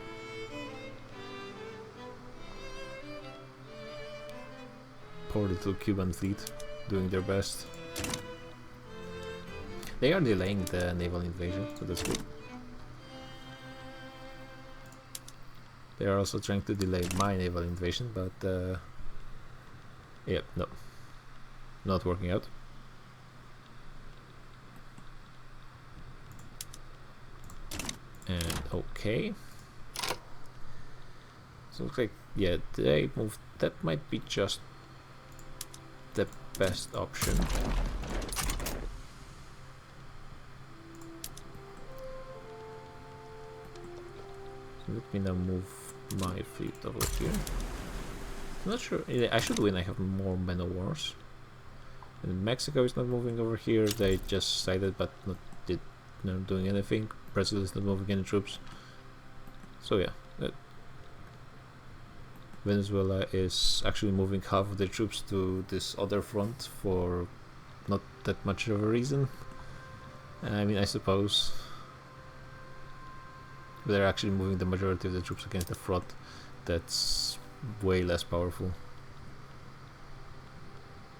Speaker 1: Poor little Cuban fleet, doing their best. They are delaying the naval invasion, so that's good. They are also trying to delay my naval invasion, but yeah, no, not working out. And okay, so looks like yeah, they moved. That might be just the best option. So let me now move my fleet over here. I'm not sure. I should win. I have more men of wars. And Mexico is not moving over here. They just sided, but not doing anything. Brazil is not moving any troops. So yeah. Venezuela is actually moving half of their troops to this other front for not that much of a reason. I mean, I suppose they're actually moving the majority of the troops against the front that's way less powerful.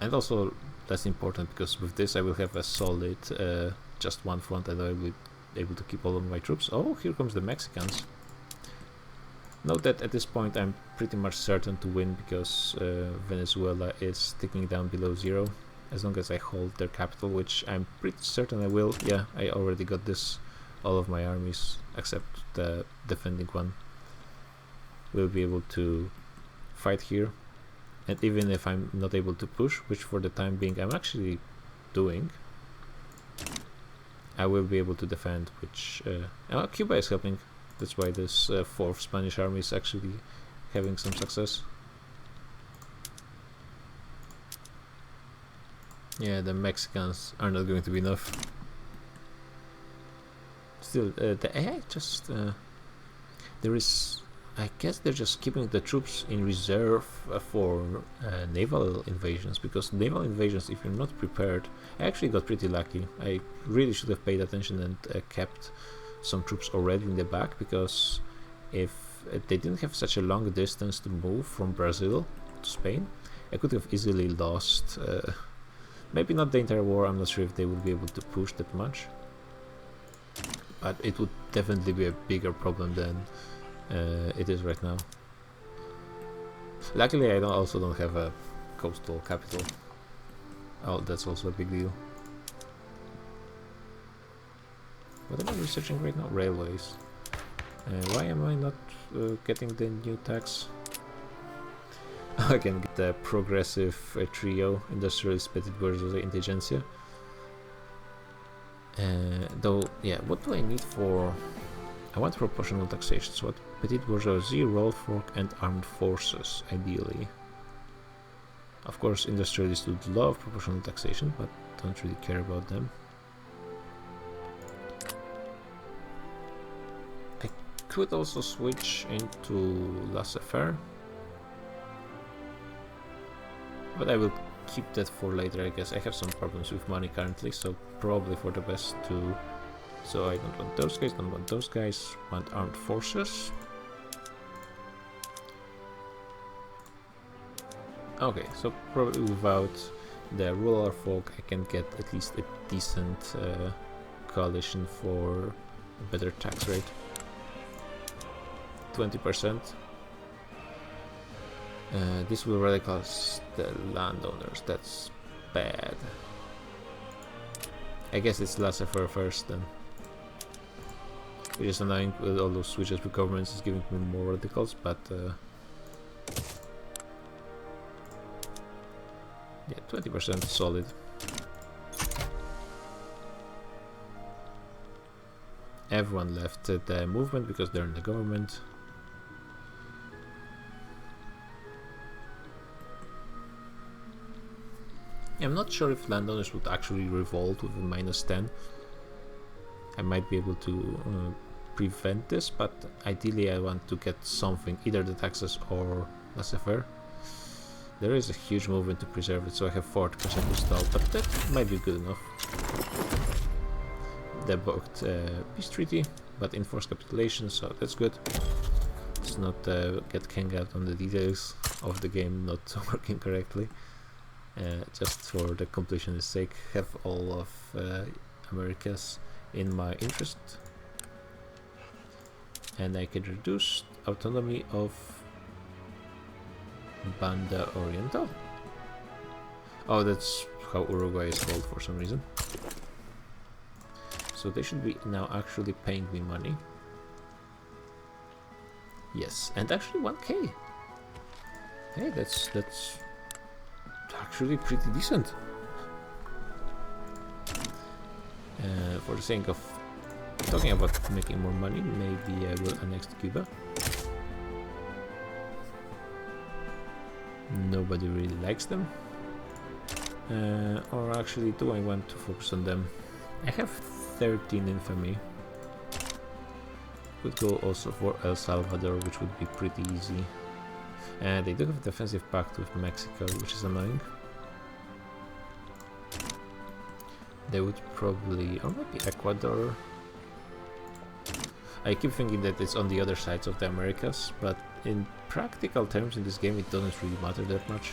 Speaker 1: And also that's important because with this I will have a solid just one front and I will be able to keep all of my troops. Oh, here comes the Mexicans. Note that at this point I'm pretty much certain to win because Venezuela is ticking down below 0 as long as I hold their capital, which I'm pretty certain I will. Yeah, I already got this. All of my armies except the defending one will be able to fight here, and even if I'm not able to push, which for the time being I'm actually doing, I will be able to defend, which Cuba is helping. That's why this 4th Spanish army is actually having some success. Yeah, the Mexicans are not going to be enough. Still, the AI just... there is... I guess they're just keeping the troops in reserve for naval invasions, because naval invasions, if you're not prepared... I actually got pretty lucky. I really should have paid attention and kept some troops already in the back, because if they didn't have such a long distance to move from Brazil to Spain, I could have easily lost, maybe not the entire war, I'm not sure if they would be able to push that much, but it would definitely be a bigger problem than it is right now. Luckily I also don't have a coastal capital. Oh, that's also a big deal. What am I researching right now? Railways. Why am I not getting the new tax? I can get the progressive trio, industrialist, petit bourgeoisie, intelligentsia. Though, yeah, what do I need for... I want proportional taxation, so what? Petit bourgeoisie, roll fork, and armed forces, ideally. Of course, industrialists would love proportional taxation, but don't really care about them. I could also switch into laissez-faire, but I will keep that for later, I guess. I have some problems with money currently, so probably for the best to... So I don't want those guys, don't want those guys, want armed forces. Okay, so probably without the ruler folk I can get at least a decent coalition for a better tax rate. 20%. This will radicalize the landowners, that's bad. I guess it's laissez-faire first then. Which is annoying with all those switches with governments, is giving me more radicals, but yeah, 20% solid. Everyone left the movement because they're in the government. I'm not sure if landowners would actually revolt with a -10. I might be able to prevent this, but ideally I want to get something, either the taxes or laissez-faire. There is a huge movement to preserve it, so I have 40% installed, but that might be good enough. They booked peace treaty, but enforced capitulation, so that's good. Let's not get hung out on the details of the game not working correctly. Just for the completion's sake, have all of Americas in my interest. And I can reduce autonomy of Banda Oriental. Oh, that's how Uruguay is called for some reason. So they should be now actually paying me money. Yes, and actually 1k. Hey, that's actually pretty decent. For the sake of talking about making more money, maybe I will annex Cuba. Nobody really likes them. Or actually, do I want to focus on them? I have 13 infamy. Could go also for El Salvador, which would be pretty easy. And they do have a defensive pact with Mexico, which is annoying. They would probably, or maybe Ecuador. I keep thinking that it's on the other sides of the Americas, but in practical terms in this game it doesn't really matter that much.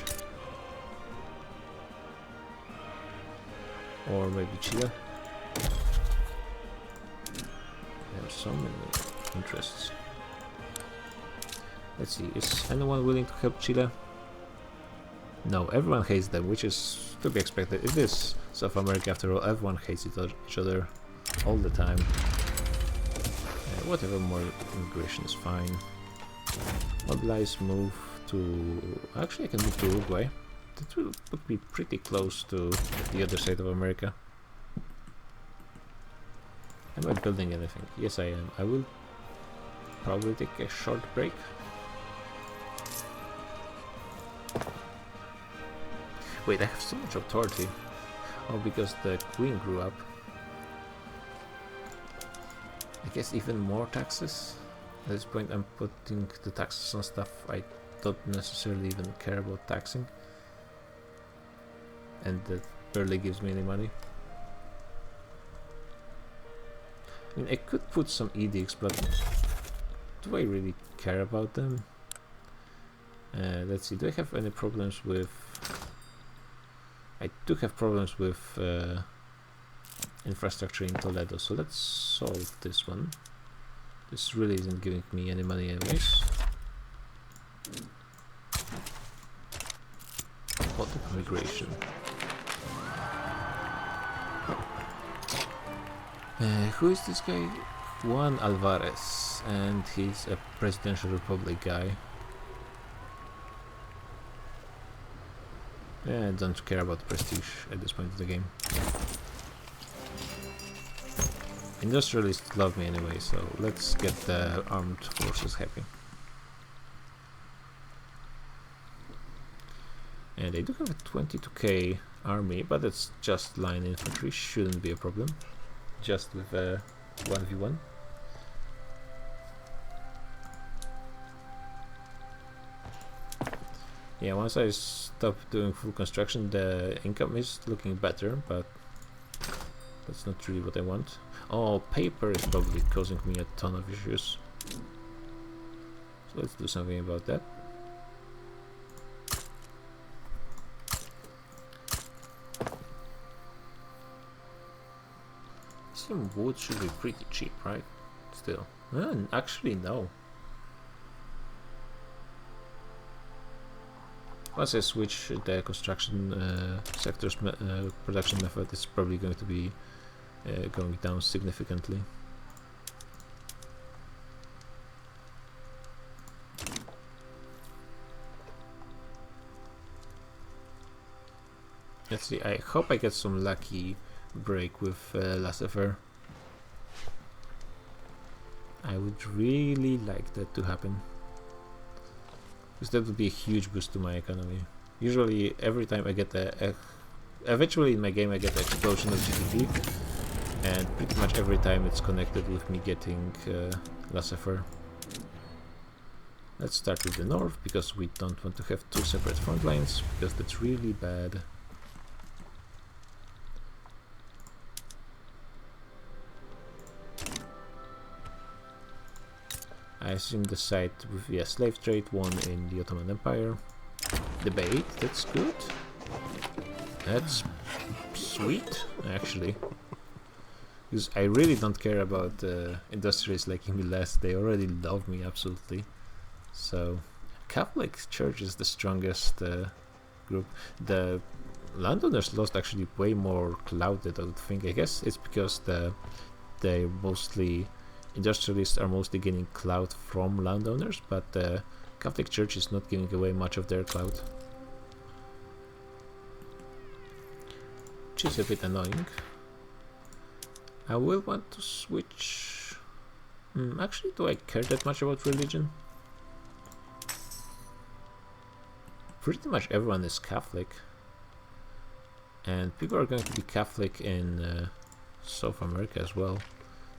Speaker 1: Or maybe Chile. There are so many interests. Let's see, is anyone willing to help Chile? No, everyone hates them, which is to be expected. It is South America after all, everyone hates each other all the time. Whatever, more immigration is fine. Mobilize, move to... Actually I can move to Uruguay. That will put me pretty close to the other side of America. Am I building anything? Yes I am. I will probably take a short break. Wait, I have so much authority. Oh, because the queen grew up. I guess even more taxes. At this point I'm putting the taxes on stuff I don't necessarily even care about taxing. And that barely gives me any money. I mean, I could put some edicts, but do I really care about them? Let's see, do I have any problems with... I do have problems with infrastructure in Toledo, so let's solve this one. This really isn't giving me any money anyways. Auto migration. Who is this guy? Juan Alvarez, and he's a presidential republic guy. I don't care about prestige at this point of the game. Industrialists love me anyway, so let's get the armed forces happy. And they do have a 22k army, but it's just line infantry, shouldn't be a problem. Just with a 1v1. Yeah, once I stop doing full construction, the income is looking better, but that's not really what I want. Oh, paper is probably causing me a ton of issues. So let's do something about that. Some wood should be pretty cheap, right? Still. Actually, no. Once I switch the construction sector's production method, it's probably going to be going down significantly. Let's see, I hope I get some lucky break with laissez-faire. I would really like that to happen, because that would be a huge boost to my economy. Usually every time I get eventually in my game I get an explosion of GDP, and pretty much every time it's connected with me getting laissez-faire. Let's start with the north, because we don't want to have two separate front lines, because that's really bad. I assume the site with slave trade won in the Ottoman Empire. Debate, that's good. That's sweet, actually. Because I really don't care about industries liking me less, they already love me absolutely. So, Catholic Church is the strongest group. The landowners lost actually way more clout than I would think. I guess it's because they mostly... Industrialists are mostly gaining clout from landowners, but the Catholic Church is not giving away much of their clout, which is a bit annoying. I will want to switch... actually, do I care that much about religion? Pretty much everyone is Catholic, and people are going to be Catholic in South America as well.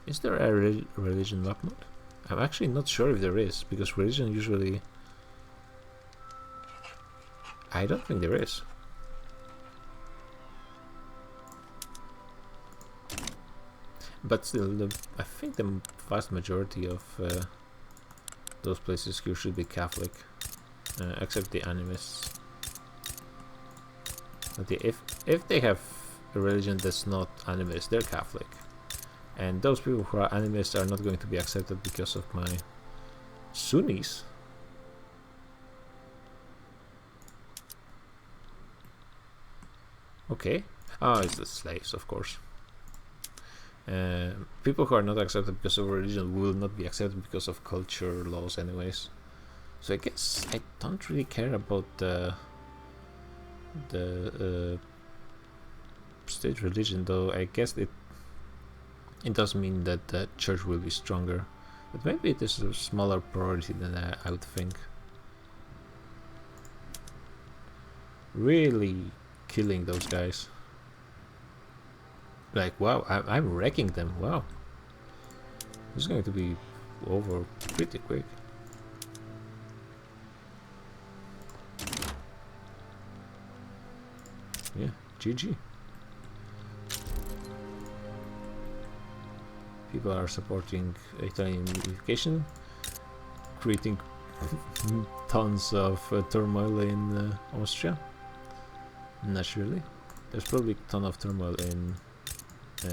Speaker 1: Is there a religion map mode? I'm actually not sure if there is, because religion usually... I don't think there is. But still, I think the vast majority of those places here should be Catholic, except the animists. But if they have a religion that's not animist, they're Catholic. And those people who are animists are not going to be accepted because of my Sunnis. Okay. Oh, it's the slaves, of course. People who are not accepted because of religion will not be accepted because of culture laws anyways. So I guess I don't really care about the state religion, though I guess it does mean that the church will be stronger, but maybe it is a smaller priority than I would think. Really killing those guys. Like, wow, I'm wrecking them, wow. This is going to be over pretty quick. Yeah, GG. People are supporting Italian unification. creating tons of turmoil in Austria. Naturally, there's probably a ton of turmoil in.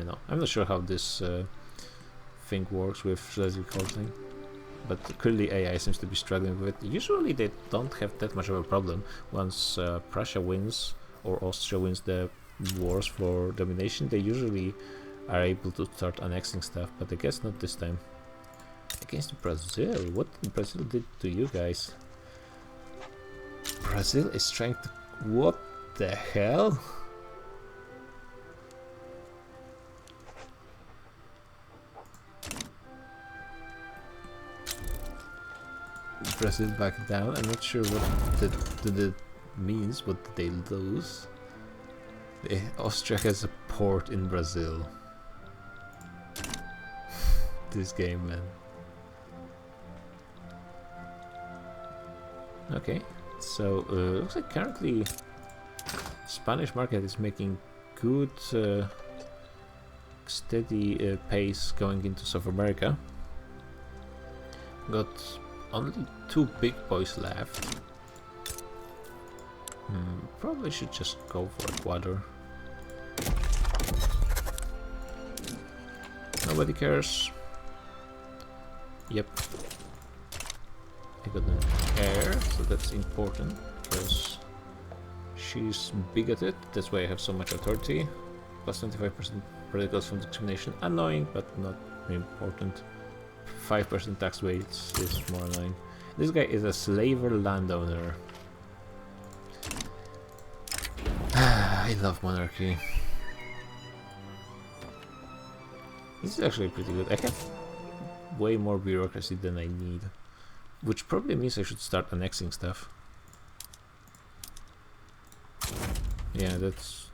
Speaker 1: No, I'm not sure how this thing works with Schleswig-Holstein, but clearly AI seems to be struggling with it. Usually they don't have that much of a problem once Prussia wins or Austria wins the wars for domination. They usually are able to start annexing stuff, but I guess not this time. Against Brazil? What Brazil did to you guys? Brazil is trying to... What the hell? Brazil back down. I'm not sure what that means. What did they lose? Austria has a port in Brazil. This game, man. Okay, so looks like currently Spanish market is making good steady pace going into South America. Got only 2 big boys left. Probably should just go for Ecuador. Nobody cares. Yep. I got an heir, so that's important because she's bigoted. That's why I have so much authority. Plus 25% radicals from discrimination. Annoying, but not important. 5% tax rates is more annoying. This guy is a slaver landowner. I love monarchy. This is actually pretty good. I have way more bureaucracy than I need, which probably means I should start annexing stuff. Yeah, that's...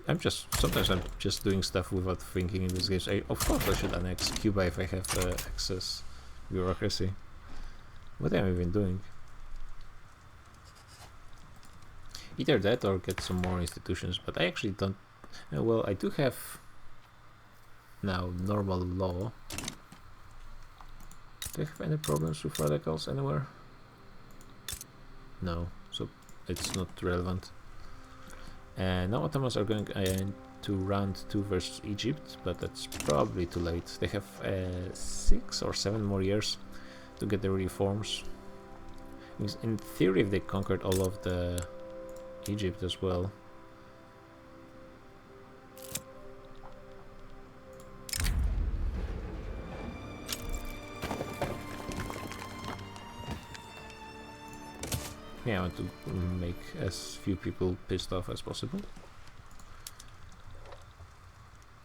Speaker 1: sometimes I'm just doing stuff without thinking in this game. Of course I should annex Cuba if I have excess bureaucracy. What am I even doing? Either that or get some more institutions, but I actually don't... well, I do have now normal law. Do I have any problems with radicals anywhere? No, so it's not relevant. And now Ottomans are going to round 2 versus Egypt, but that's probably too late. They have 6 or 7 more years to get the reforms. Because in theory, if they conquered all of the Egypt as well. Yeah, I want to make as few people pissed off as possible.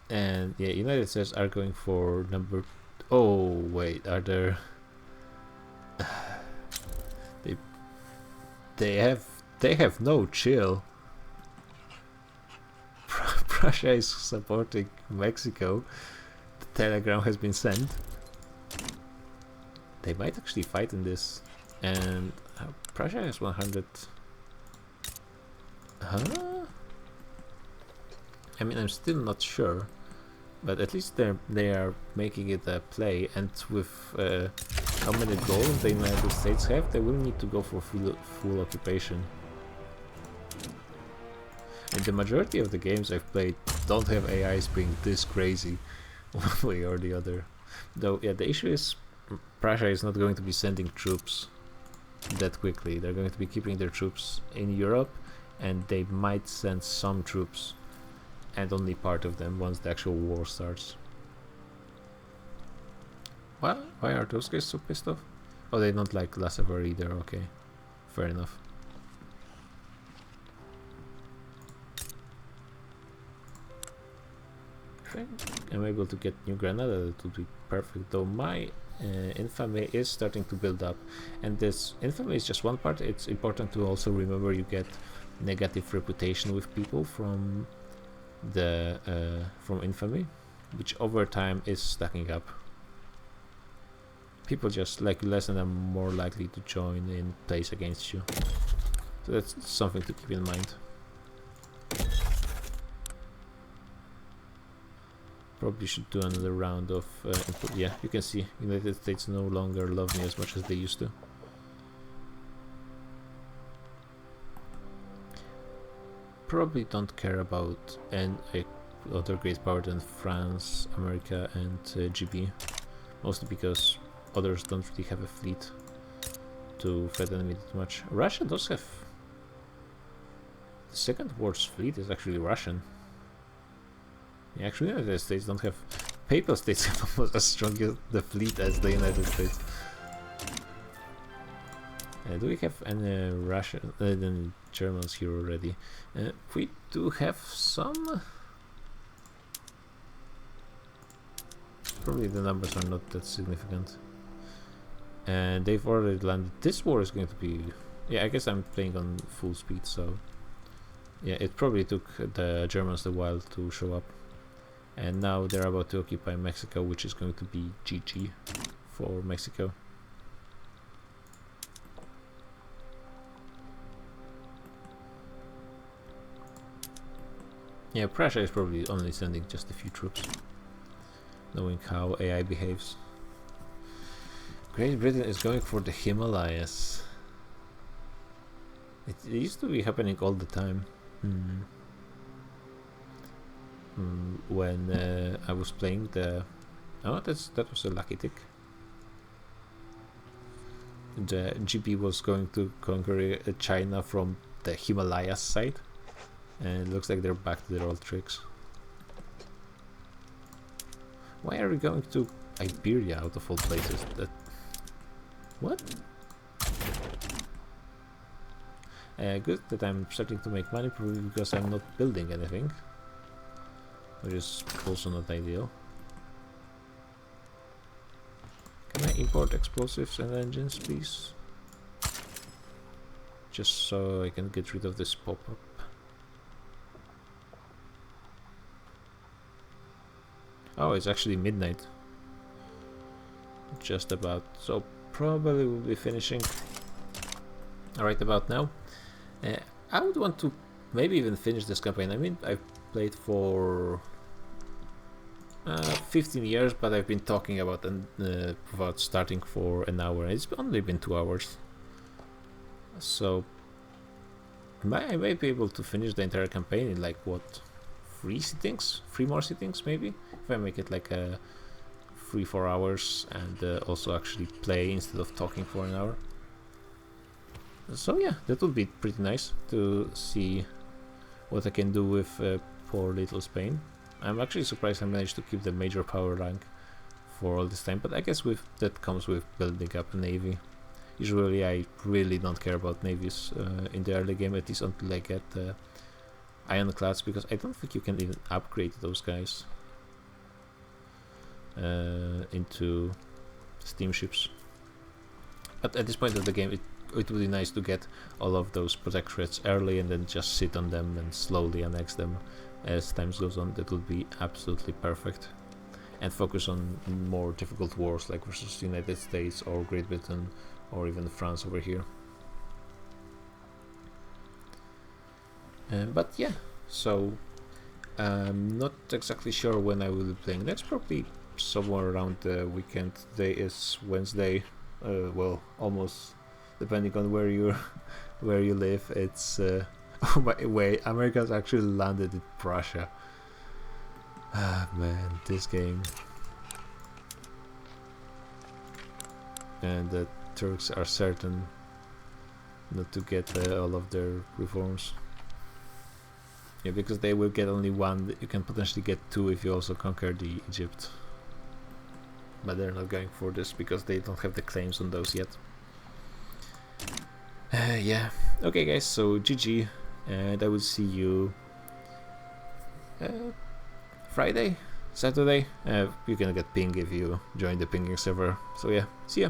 Speaker 1: And yeah, United States are going for number... Oh wait, are there... They have no chill. Prussia is supporting Mexico. The telegram has been sent. They might actually fight in this. And Prussia has 100. Huh? I mean, I'm still not sure, but at least they are making it a play. And with how many goals the United States have, they will need to go for full occupation. And the majority of the games I've played don't have AIs being this crazy, one way or the other. Though, yeah, the issue is Prussia is not going to be sending troops that quickly. They're going to be keeping their troops in Europe, and they might send some troops, and only part of them once the actual war starts. Why are those guys so pissed off? Oh, they don't like Lassever either. Okay, fair enough. If I'm able to get New Granada, that would be perfect. Though my infamy is starting to build up, and this infamy is just one part. It's important to also remember you get negative reputation with people from the from infamy, which over time is stacking up. People just like you less and are more likely to join in plays against you. So that's something to keep in mind. Probably should do another round of input. Yeah, you can see United States no longer love me as much as they used to. probably don't care about any other great power than France, America, and GB, mostly because others don't really have a fleet to threaten me that much. Russia does have... The second worst fleet is actually Russian. Yeah, actually, the United States don't have... Papal states have almost as strong as the fleet as the United States. Do we have any Russian... any Germans here already? We do have some... Probably the numbers are not that significant. And they've already landed. This war is going to be... Yeah, I guess I'm playing on full speed, so... Yeah, it probably took the Germans a while to show up. And now they're about to occupy Mexico, which is going to be GG for Mexico. Yeah, Prussia is probably only sending just a few troops, knowing how AI behaves. Great Britain is going for the Himalayas. It used to be happening all the time. When I was playing the... Oh, that was a lucky tick. The GB was going to conquer China from the Himalayas side. And it looks like they're back to their old tricks. Why are we going to Iberia out of all places? What? Good that I'm starting to make money, probably because I'm not building anything, which is also not ideal. Can I import explosives and engines, please? Just so I can get rid of this pop-up. Oh, it's actually midnight. Just about. So probably we'll be finishing right about now. I would want to maybe even finish this campaign. I mean, I've played for 15 years, but I've been talking about starting for an hour. It's only been 2 hours. So I may be able to finish the entire campaign in like what, 3 sittings? 3 more sittings maybe? If I make it like a 3-4 hours and also actually play instead of talking for an hour. So yeah, that would be pretty nice to see what I can do with poor little Spain. I'm actually surprised I managed to keep the major power rank for all this time, but I guess that comes with building up a navy. Usually I really don't care about navies in the early game, at least until I get ironclads, because I don't think you can even upgrade those guys into steamships. But at this point of the game, it would be nice to get all of those protectorates early and then just sit on them and slowly annex them as time goes on. That would be absolutely perfect. And focus on more difficult wars like versus the United States or Great Britain or even France over here. But yeah, so I'm not exactly sure when I will be playing next. Probably somewhere around the weekend. Today is Wednesday. Well, almost, depending on where you live. It's oh my way, America's actually landed in Prussia. Ah man, this game. And the Turks are certain not to get all of their reforms. Yeah, because they will get only one. You can potentially get 2 if you also conquer the Egypt. But they're not going for this because they don't have the claims on those yet. Yeah. Okay guys, so GG, and I will see you Friday, Saturday. You're gonna get ping if you join the pinging server. So yeah, see ya.